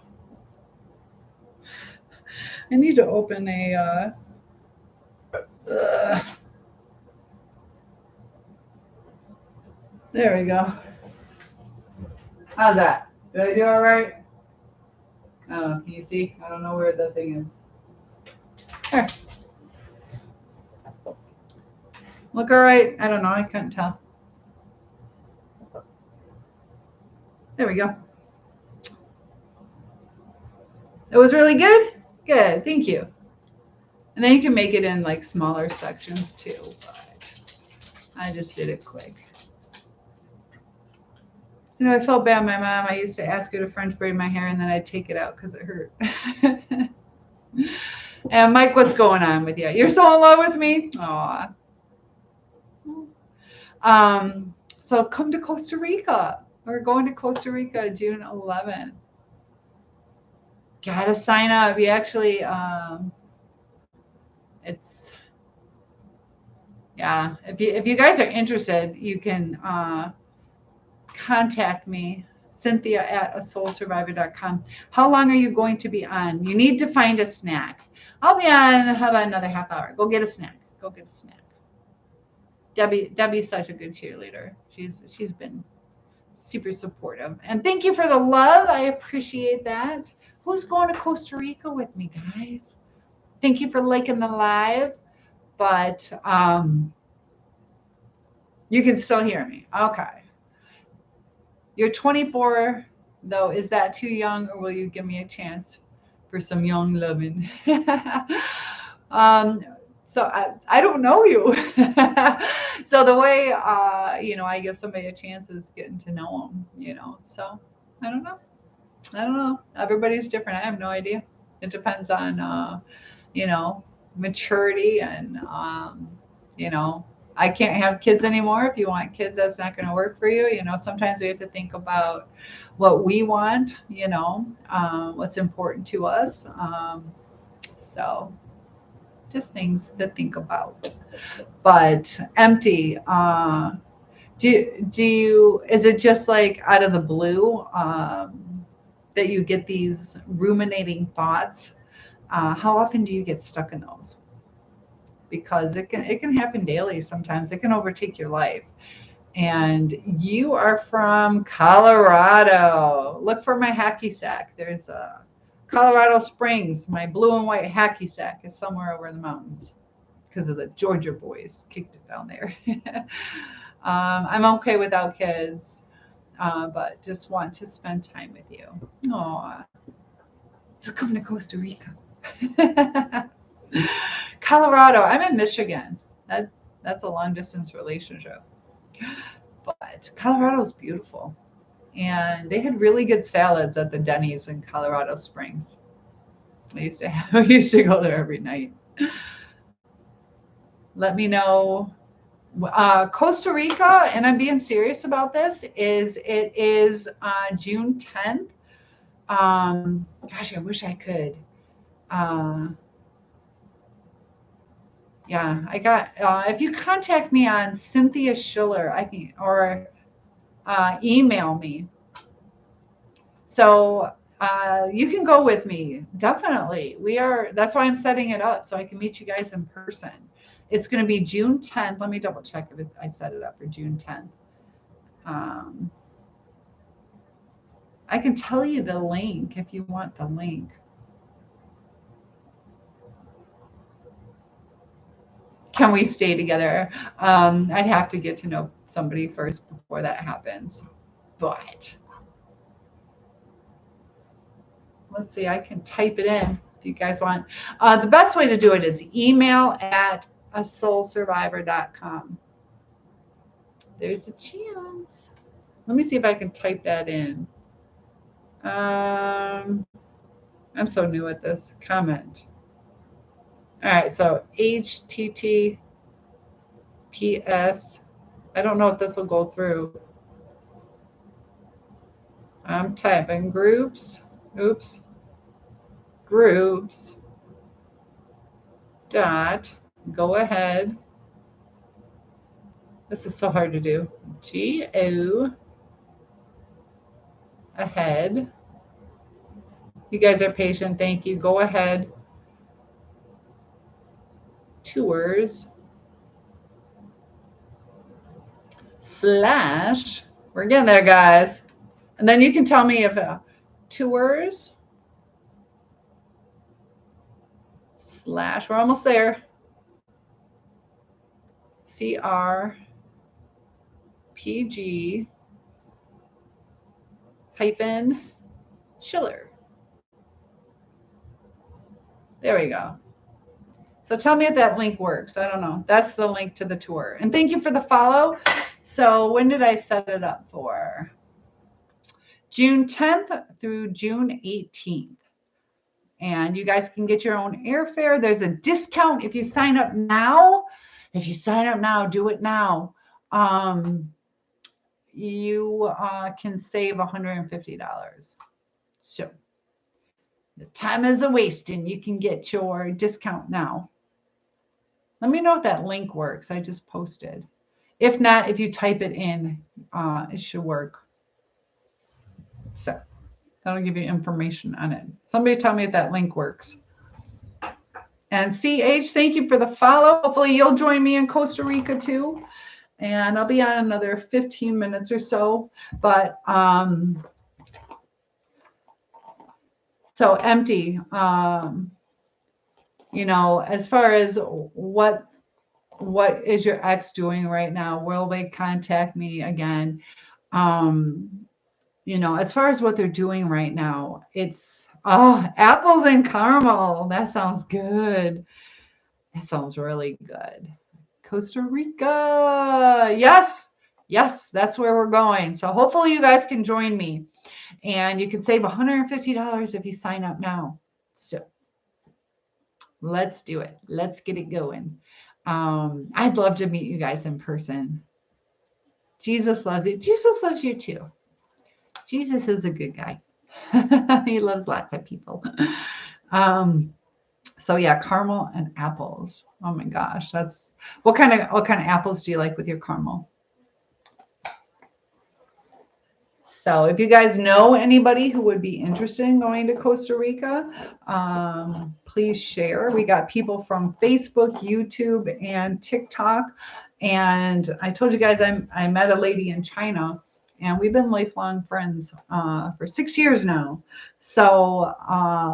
Speaker 1: I need to open a... there we go. How's that? Did I do all right? I don't know. Can you see? I don't know where the thing is. There. Look all right? I don't know. I couldn't tell. There we go. It was really good? Good. Thank you. And then you can make it in like smaller sections too, but I just did it quick. You know, I felt bad. My mom, I used to ask her to French braid my hair and then I'd take it out because it hurt. And Mike, what's going on with you? You're so in love with me? Aw. So come to Costa Rica. We're going to Costa Rica June 11th. Gotta sign up. You actually, it's, yeah. If you guys are interested, you can contact me, Cynthia@asoulsurvivor.com. How long are you going to be on? You need to find a snack. I'll be on, how about another half hour? Go get a snack. Go get a snack. Debbie's such a good cheerleader. She's been super supportive. And thank you for the love. I appreciate that. Who's going to Costa Rica with me, guys? Thank you for liking the live. But you can still hear me. Okay. You're 24, though. Is that too young, or will you give me a chance for some young loving? So I don't know you. So the way, I give somebody a chance is getting to know them, so I don't know. Everybody's different. I have no idea. It depends on, maturity and, I can't have kids anymore. If you want kids, that's not going to work for you. Sometimes we have to think about what we want, what's important to us. So just things to think about. But empty. Is it just like out of the blue that you get these ruminating thoughts? How often do you get stuck in those? Because it can happen daily. Sometimes it can overtake your life. And you are from Colorado. Look for my hacky sack. There's Colorado Springs. My blue and white hacky sack is somewhere over in the mountains because of the Georgia boys kicked it down there. I'm okay without kids, but just want to spend time with you. Aw. So come to Costa Rica. Colorado. I'm in Michigan. That's a long distance relationship. But Colorado is beautiful. And they had really good salads at the Denny's in Colorado Springs. I used to go there every night. Let me know. Costa Rica, and I'm being serious about this, it is June 10th. Gosh, I wish I could. Yeah, I got, if you contact me on Cynthia Schiller, I think, or email me. So you can go with me. Definitely. That's why I'm setting it up so I can meet you guys in person. It's going to be June 10th. Let me double check if I set it up for June 10th. I can tell you the link if you want the link. Can we stay together? I'd have to get to know somebody first before that happens. But let's see, I can type it in if you guys want. The best way to do it is email@asoulsurvivor.com. There's a chance. Let me see if I can type that in. I'm so new at this. Comment. All right, so HTTPS. I don't know if this will go through. I'm typing groups. Oops. Groups. Dot. Go ahead. This is so hard to do. Go ahead. You guys are patient. Thank you. Go ahead. Tours. / we're getting there, guys. And then you can tell me if tours / we're almost there. CRPG - Schiller. There we go. So tell me if that link works. I don't know. That's the link to the tour. And thank you for the follow. So when did I set it up for? June 10th through June 18th. And you guys can get your own airfare. There's a discount if you sign up now. If you sign up now, do it now. You can save $150. So the time is a wasting. You can get your discount now. Let me know if that link works. I just posted. If not, if you type it in, it should work. So that'll give you information on it. Somebody tell me if that link works. And CH, thank you for the follow. Hopefully you'll join me in Costa Rica too. And I'll be on another 15 minutes or so. But so empty. You know, as far as what is your ex doing right now? Will they contact me again? You know, as far as what they're doing right now, it's apples and caramel. That sounds good. That sounds really good. Costa Rica. Yes. Yes, that's where we're going. So hopefully you guys can join me. And you can save $150 if you sign up now. So let's do it. Let's get it going. I'd love to meet you guys in person. Jesus loves you. Jesus loves you too. Jesus is a good guy. He loves lots of people. So yeah, caramel and apples. Oh my gosh, that's what kind of apples do you like with your caramel? So if you guys know anybody who would be interested in going to Costa Rica, please share. We got people from Facebook, YouTube, and TikTok. And I told you guys I met a lady in China, and we've been lifelong friends for 6 years now. So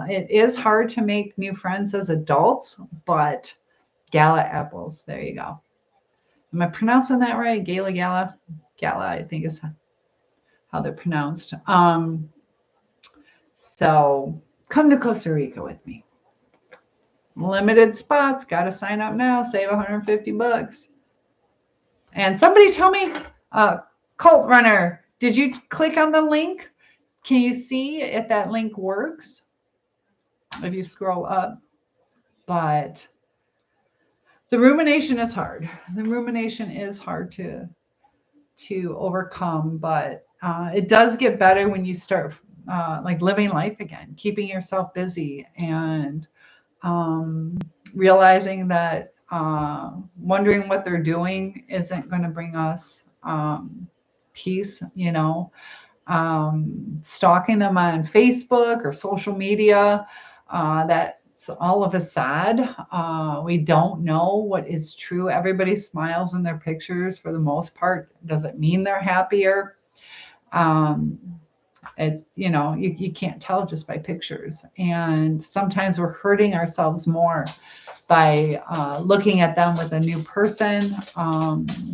Speaker 1: it is hard to make new friends as adults, but Gala apples, there you go. Am I pronouncing that right? Gala, I think is how they're pronounced. So come to Costa Rica with me. Limited spots. Got to sign up now. Save $150. And somebody tell me, Cult Runner, did you click on the link? Can you see if that link works? If you scroll up. But the rumination is hard. The rumination is hard to overcome, but it does get better when you start like living life again, keeping yourself busy, and realizing that wondering what they're doing isn't going to bring us peace, you know. Stalking them on Facebook or social media, that's all of a sad. We don't know what is true. Everybody smiles in their pictures for the most part. Doesn't mean they're happier. You know, you can't tell just by pictures. And sometimes we're hurting ourselves more by looking at them with a new person.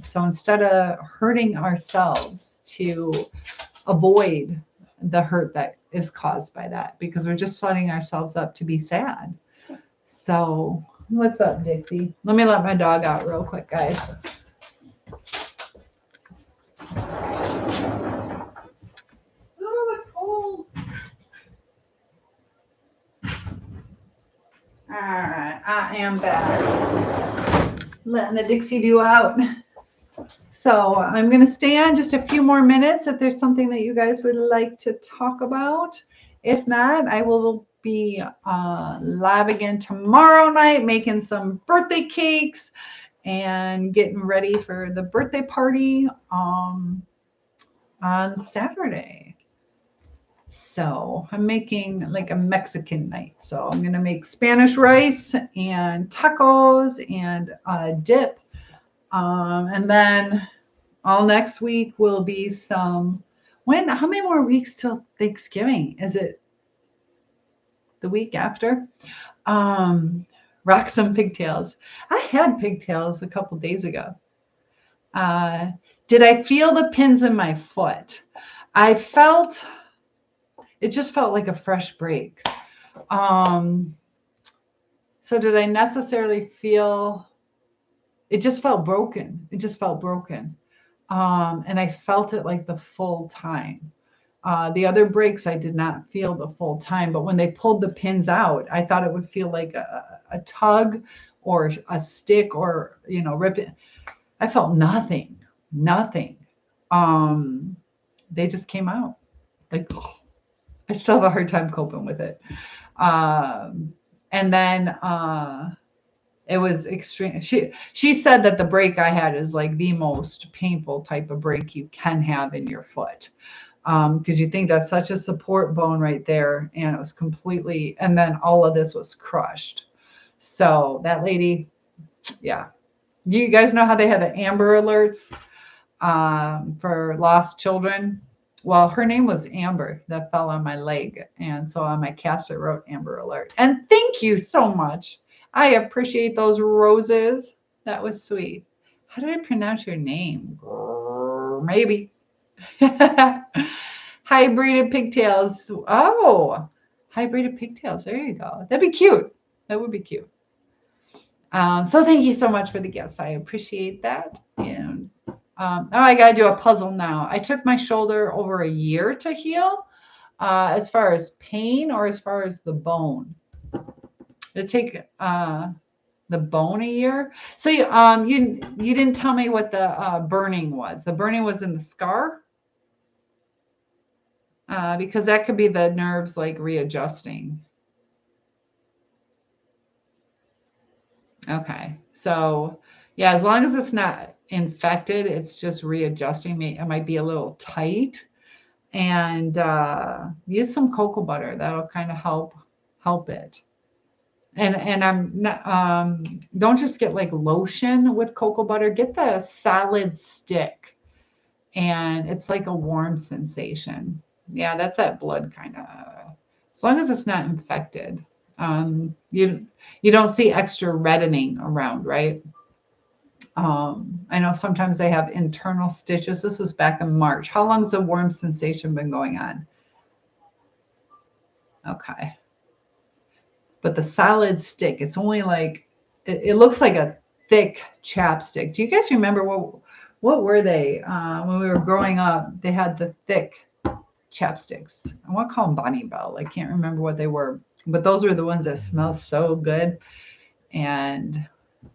Speaker 1: So instead of hurting ourselves, to avoid the hurt that is caused by that, because we're just setting ourselves up to be sad. So what's up, Dixie? Let me let my dog out real quick, guys. Oh, it's cold. All right, I am back. Letting the Dixie do out. So I'm going to stay on just a few more minutes if there's something that you guys would like to talk about. If not, I will be live again tomorrow night, making some birthday cakes and getting ready for the birthday party on Saturday. So I'm making like a Mexican night. So I'm going to make Spanish rice and tacos and dip. And then all next week will be some, how many more weeks till Thanksgiving? Is it the week after? Rock some pigtails. I had pigtails a couple days ago. Did I feel the pins in my foot? It just felt like a fresh break. So did I necessarily feel, it just felt broken. It just felt broken. And I felt it like the full time. The other brakes, I did not feel the full time, but when they pulled the pins out, I thought it would feel like a tug or a stick or, rip it. I felt nothing, nothing. They just came out. Like, I still have a hard time coping with it. And then it was extreme. She said that the break I had is like the most painful type of break you can have in your foot. Because you think that's such a support bone right there, and it was completely, and then all of this was crushed. So that lady, yeah. You guys know how they have the Amber Alerts for lost children? Well, her name was Amber that fell on my leg. And so on my cast, I wrote Amber Alert. And thank you so much. I appreciate those roses. That was sweet. How do I pronounce your name? Maybe. Hybrided pigtails. Oh, hybrided pigtails. There you go. That'd be cute. That would be cute. So thank you so much for the gifts. I appreciate that. And I got to do a puzzle now. I took my shoulder over a year to heal, as far as pain or as far as the bone. It take the bone a year. So you didn't tell me what the burning was. The burning was in the scar, because that could be the nerves like readjusting. Okay, so yeah, as long as it's not infected, it's just readjusting. It might be a little tight, and use some cocoa butter. That'll kind of help it. And I'm not, don't just get like lotion with cocoa butter. Get the solid stick, and it's like a warm sensation. Yeah, that's that blood kind of. As long as it's not infected, you don't see extra reddening around, right? I know sometimes they have internal stitches. This was back in March. How long has the warm sensation been going on? Okay. But the solid stick, it's only like, it looks like a thick chapstick. Do you guys remember what were they? When we were growing up, they had the thick chapsticks. I want to call them Bonnie Bell. I can't remember what they were, but those were the ones that smell so good. And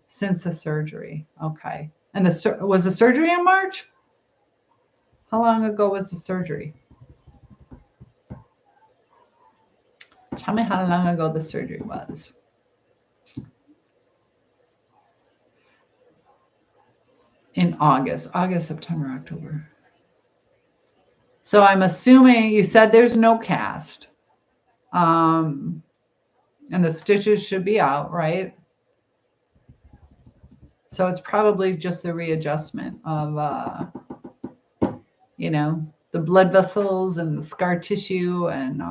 Speaker 1: since the surgery, okay. And was the surgery in March? How long ago was the surgery? Tell me how long ago the surgery was. In August, September, October. So I'm assuming you said there's no cast. And the stitches should be out, right? So it's probably just the readjustment of, the blood vessels and the scar tissue and,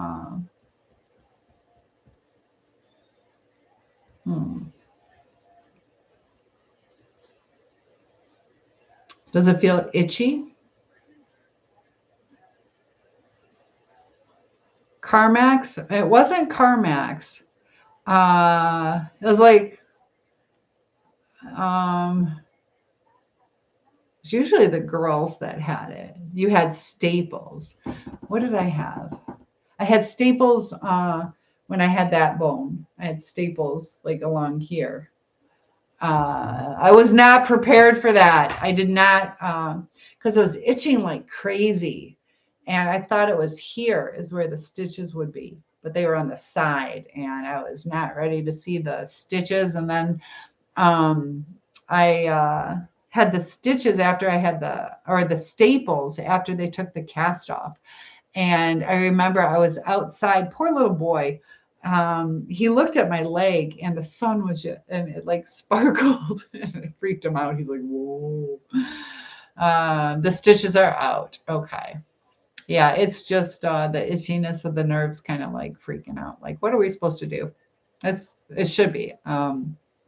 Speaker 1: Does it feel itchy? CarMax? It wasn't CarMax. It was like, it's usually the girls that had it. You had Staples. What did I have? I had Staples when I had that bone. I had Staples like along here. I was not prepared for that. I did not, because it was itching like crazy. And I thought it was here is where the stitches would be, but they were on the side, and I was not ready to see the stitches. And then I had the stitches after I had the staples after they took the cast off. And I remember I was outside, poor little boy. He looked at my leg, and the sun was just, and it like sparkled, and it freaked him out. He's like, whoa. The stitches are out. Okay. Yeah, it's just the itchiness of the nerves kind of like freaking out. Like, what are we supposed to do? It should be.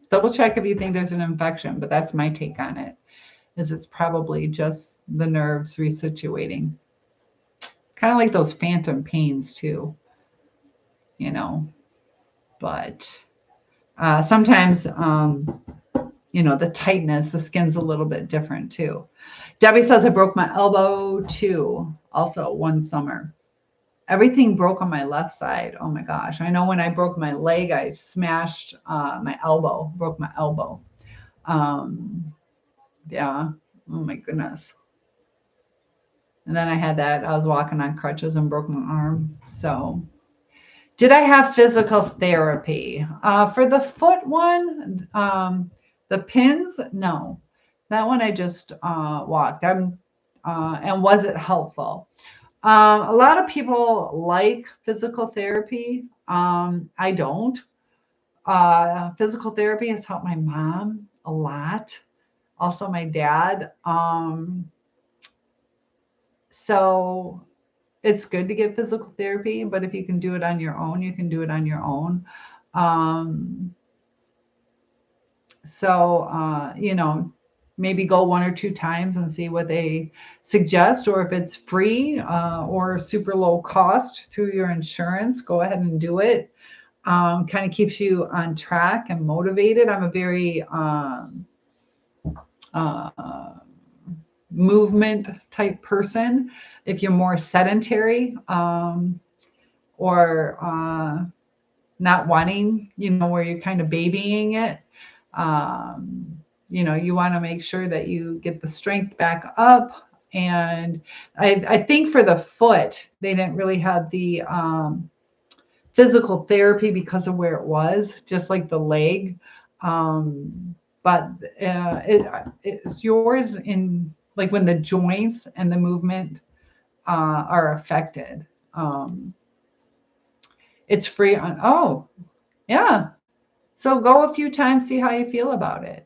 Speaker 1: Double check if you think there's an infection, but that's my take on it, is it's probably just the nerves resituating. Kind of like those phantom pains too, but sometimes, the tightness, the skin's a little bit different too. Debbie says, I broke my elbow too, also one summer. Everything broke on my left side. Oh my gosh. I know when I broke my leg, I smashed my elbow, broke my elbow. Um, yeah. Oh my goodness. And then I had that, I was walking on crutches and broke my arm. So, did I have physical therapy? For the foot one, the pins, no. That one I just walked. And was it helpful? A lot of people like physical therapy. I don't. Physical therapy has helped my mom a lot. Also, my dad. So it's good to get physical therapy, but if you can do it on your own, you can do it on your own. Um, maybe go 1 or 2 times and see what they suggest, or if it's free or super low cost through your insurance, go ahead and do it. Kind of keeps you on track and motivated. I'm a very uh, movement type person. If you're more sedentary or not wanting, where you're kind of babying it, you want to make sure that you get the strength back up. And I think for the foot, they didn't really have the physical therapy because of where it was, just like the leg. But it's yours in like when the joints and the movement are affected. It's free on, oh, yeah. So go a few times, see how you feel about it.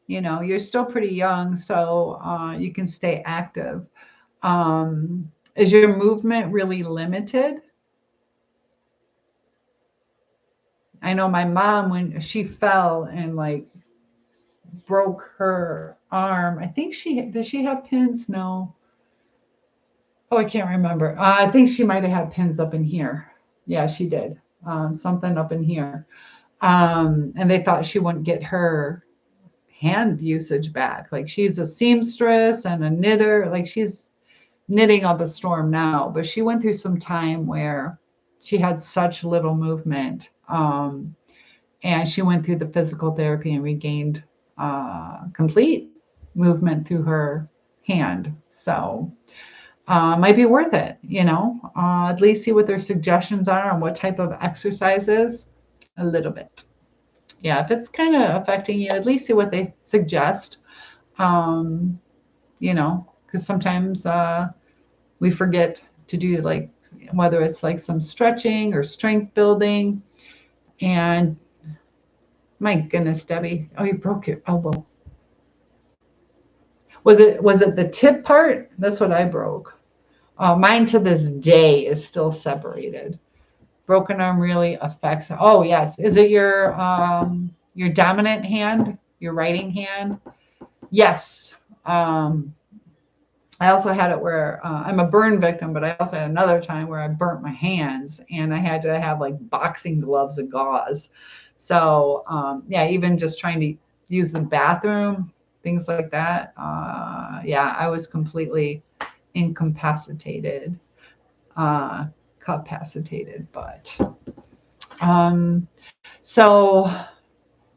Speaker 1: You're still pretty young, so you can stay active. Is your movement really limited? I know my mom, when she fell and like broke her arm, I think does she have pins? No. Oh, I can't remember. I think she might have had pins up in here. Yeah, she did. Something up in here. And they thought she wouldn't get her hand usage back. Like she's a seamstress and a knitter. Like she's knitting up a storm now, but she went through some time where she had such little movement. And she went through the physical therapy and regained complete movement through her hand. So might be worth it, at least see what their suggestions are on what type of exercises a little bit. Yeah, if it's kind of affecting you, at least see what they suggest. Because sometimes we forget to do like, whether it's like some stretching or strength building. And my goodness, Debbie, oh, you broke your elbow. Was it the tip part? That's what I broke. Mine to this day is still separated. Broken arm really affects. Oh yes, is it your dominant hand, your writing hand? Yes. I also had it where I'm a burn victim, but I also had another time where I burnt my hands and I had to have like boxing gloves of gauze. So yeah, even just trying to use the bathroom, things like that. Yeah, I was completely incapacitated, capacitated, but so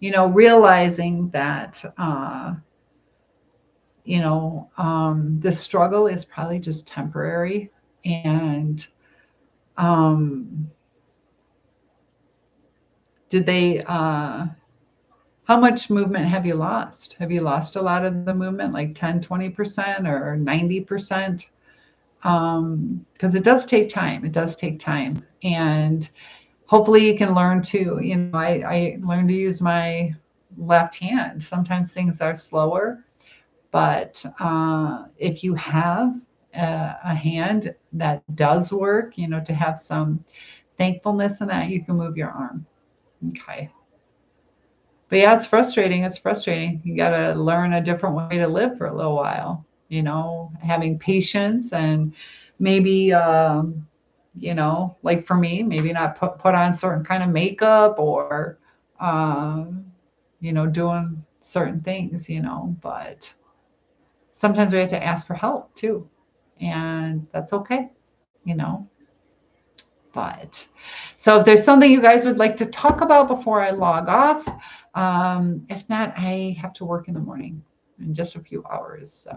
Speaker 1: realizing that this struggle is probably just temporary. And did they how much movement have you lost? Have you lost a lot of the movement, like 10-20% or 90%? Because it does take time. It does take time. And hopefully you can learn to, I learned to use my left hand. Sometimes things are slower, but if you have a hand that does work, to have some thankfulness in that, you can move your arm. Okay. But yeah, it's frustrating. It's frustrating. You got to learn a different way to live for a little while, having patience and maybe, like for me, maybe not put on certain kind of makeup or, doing certain things, but sometimes we have to ask for help too. And that's okay. you know. But so if there's something you guys would like to talk about before I log off, if not, I have to work in the morning in just a few hours. So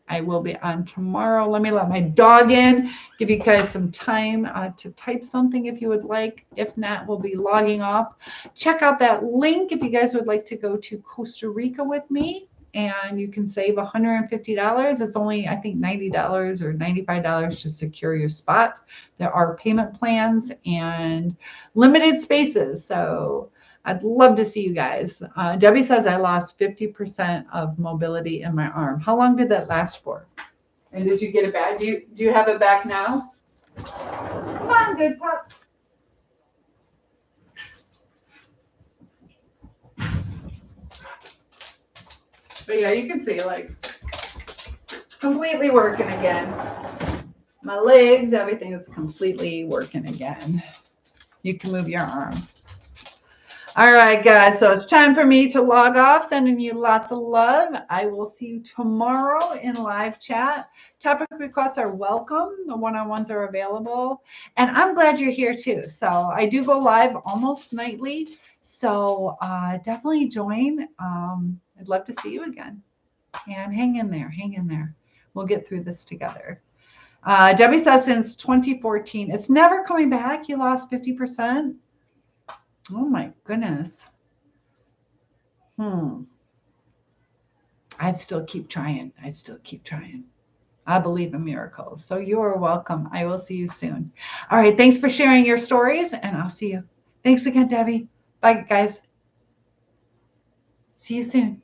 Speaker 1: I will be on tomorrow. Let me let my dog in, give you guys some time to type something if you would like. If not, we'll be logging off. Check out that link if you guys would like to go to Costa Rica with me. And you can save $150. It's only, I think, $90 or $95 to secure your spot. There are payment plans and limited spaces. So I'd love to see you guys. Debbie says I lost 50% of mobility in my arm. How long did that last for? And did you get it back? Do you have it back now? Come on, good pup. But yeah, you can see like completely working again. My legs, everything is completely working again. You can move your arm. All right, guys. So it's time for me to log off. Sending you lots of love. I will see you tomorrow in live chat. Topic requests are welcome. The one-on-ones are available. And I'm glad you're here too. So I do go live almost nightly. So definitely join. I'd love to see you again. And hang in there. Hang in there. We'll get through this together. Debbie says since 2014, it's never coming back. You lost 50%. Oh my goodness. I'd still keep trying. I believe in miracles. So you are welcome. I will see you soon. All right. Thanks for sharing your stories, and I'll see you. Thanks again, Debbie. Bye, guys. See you soon.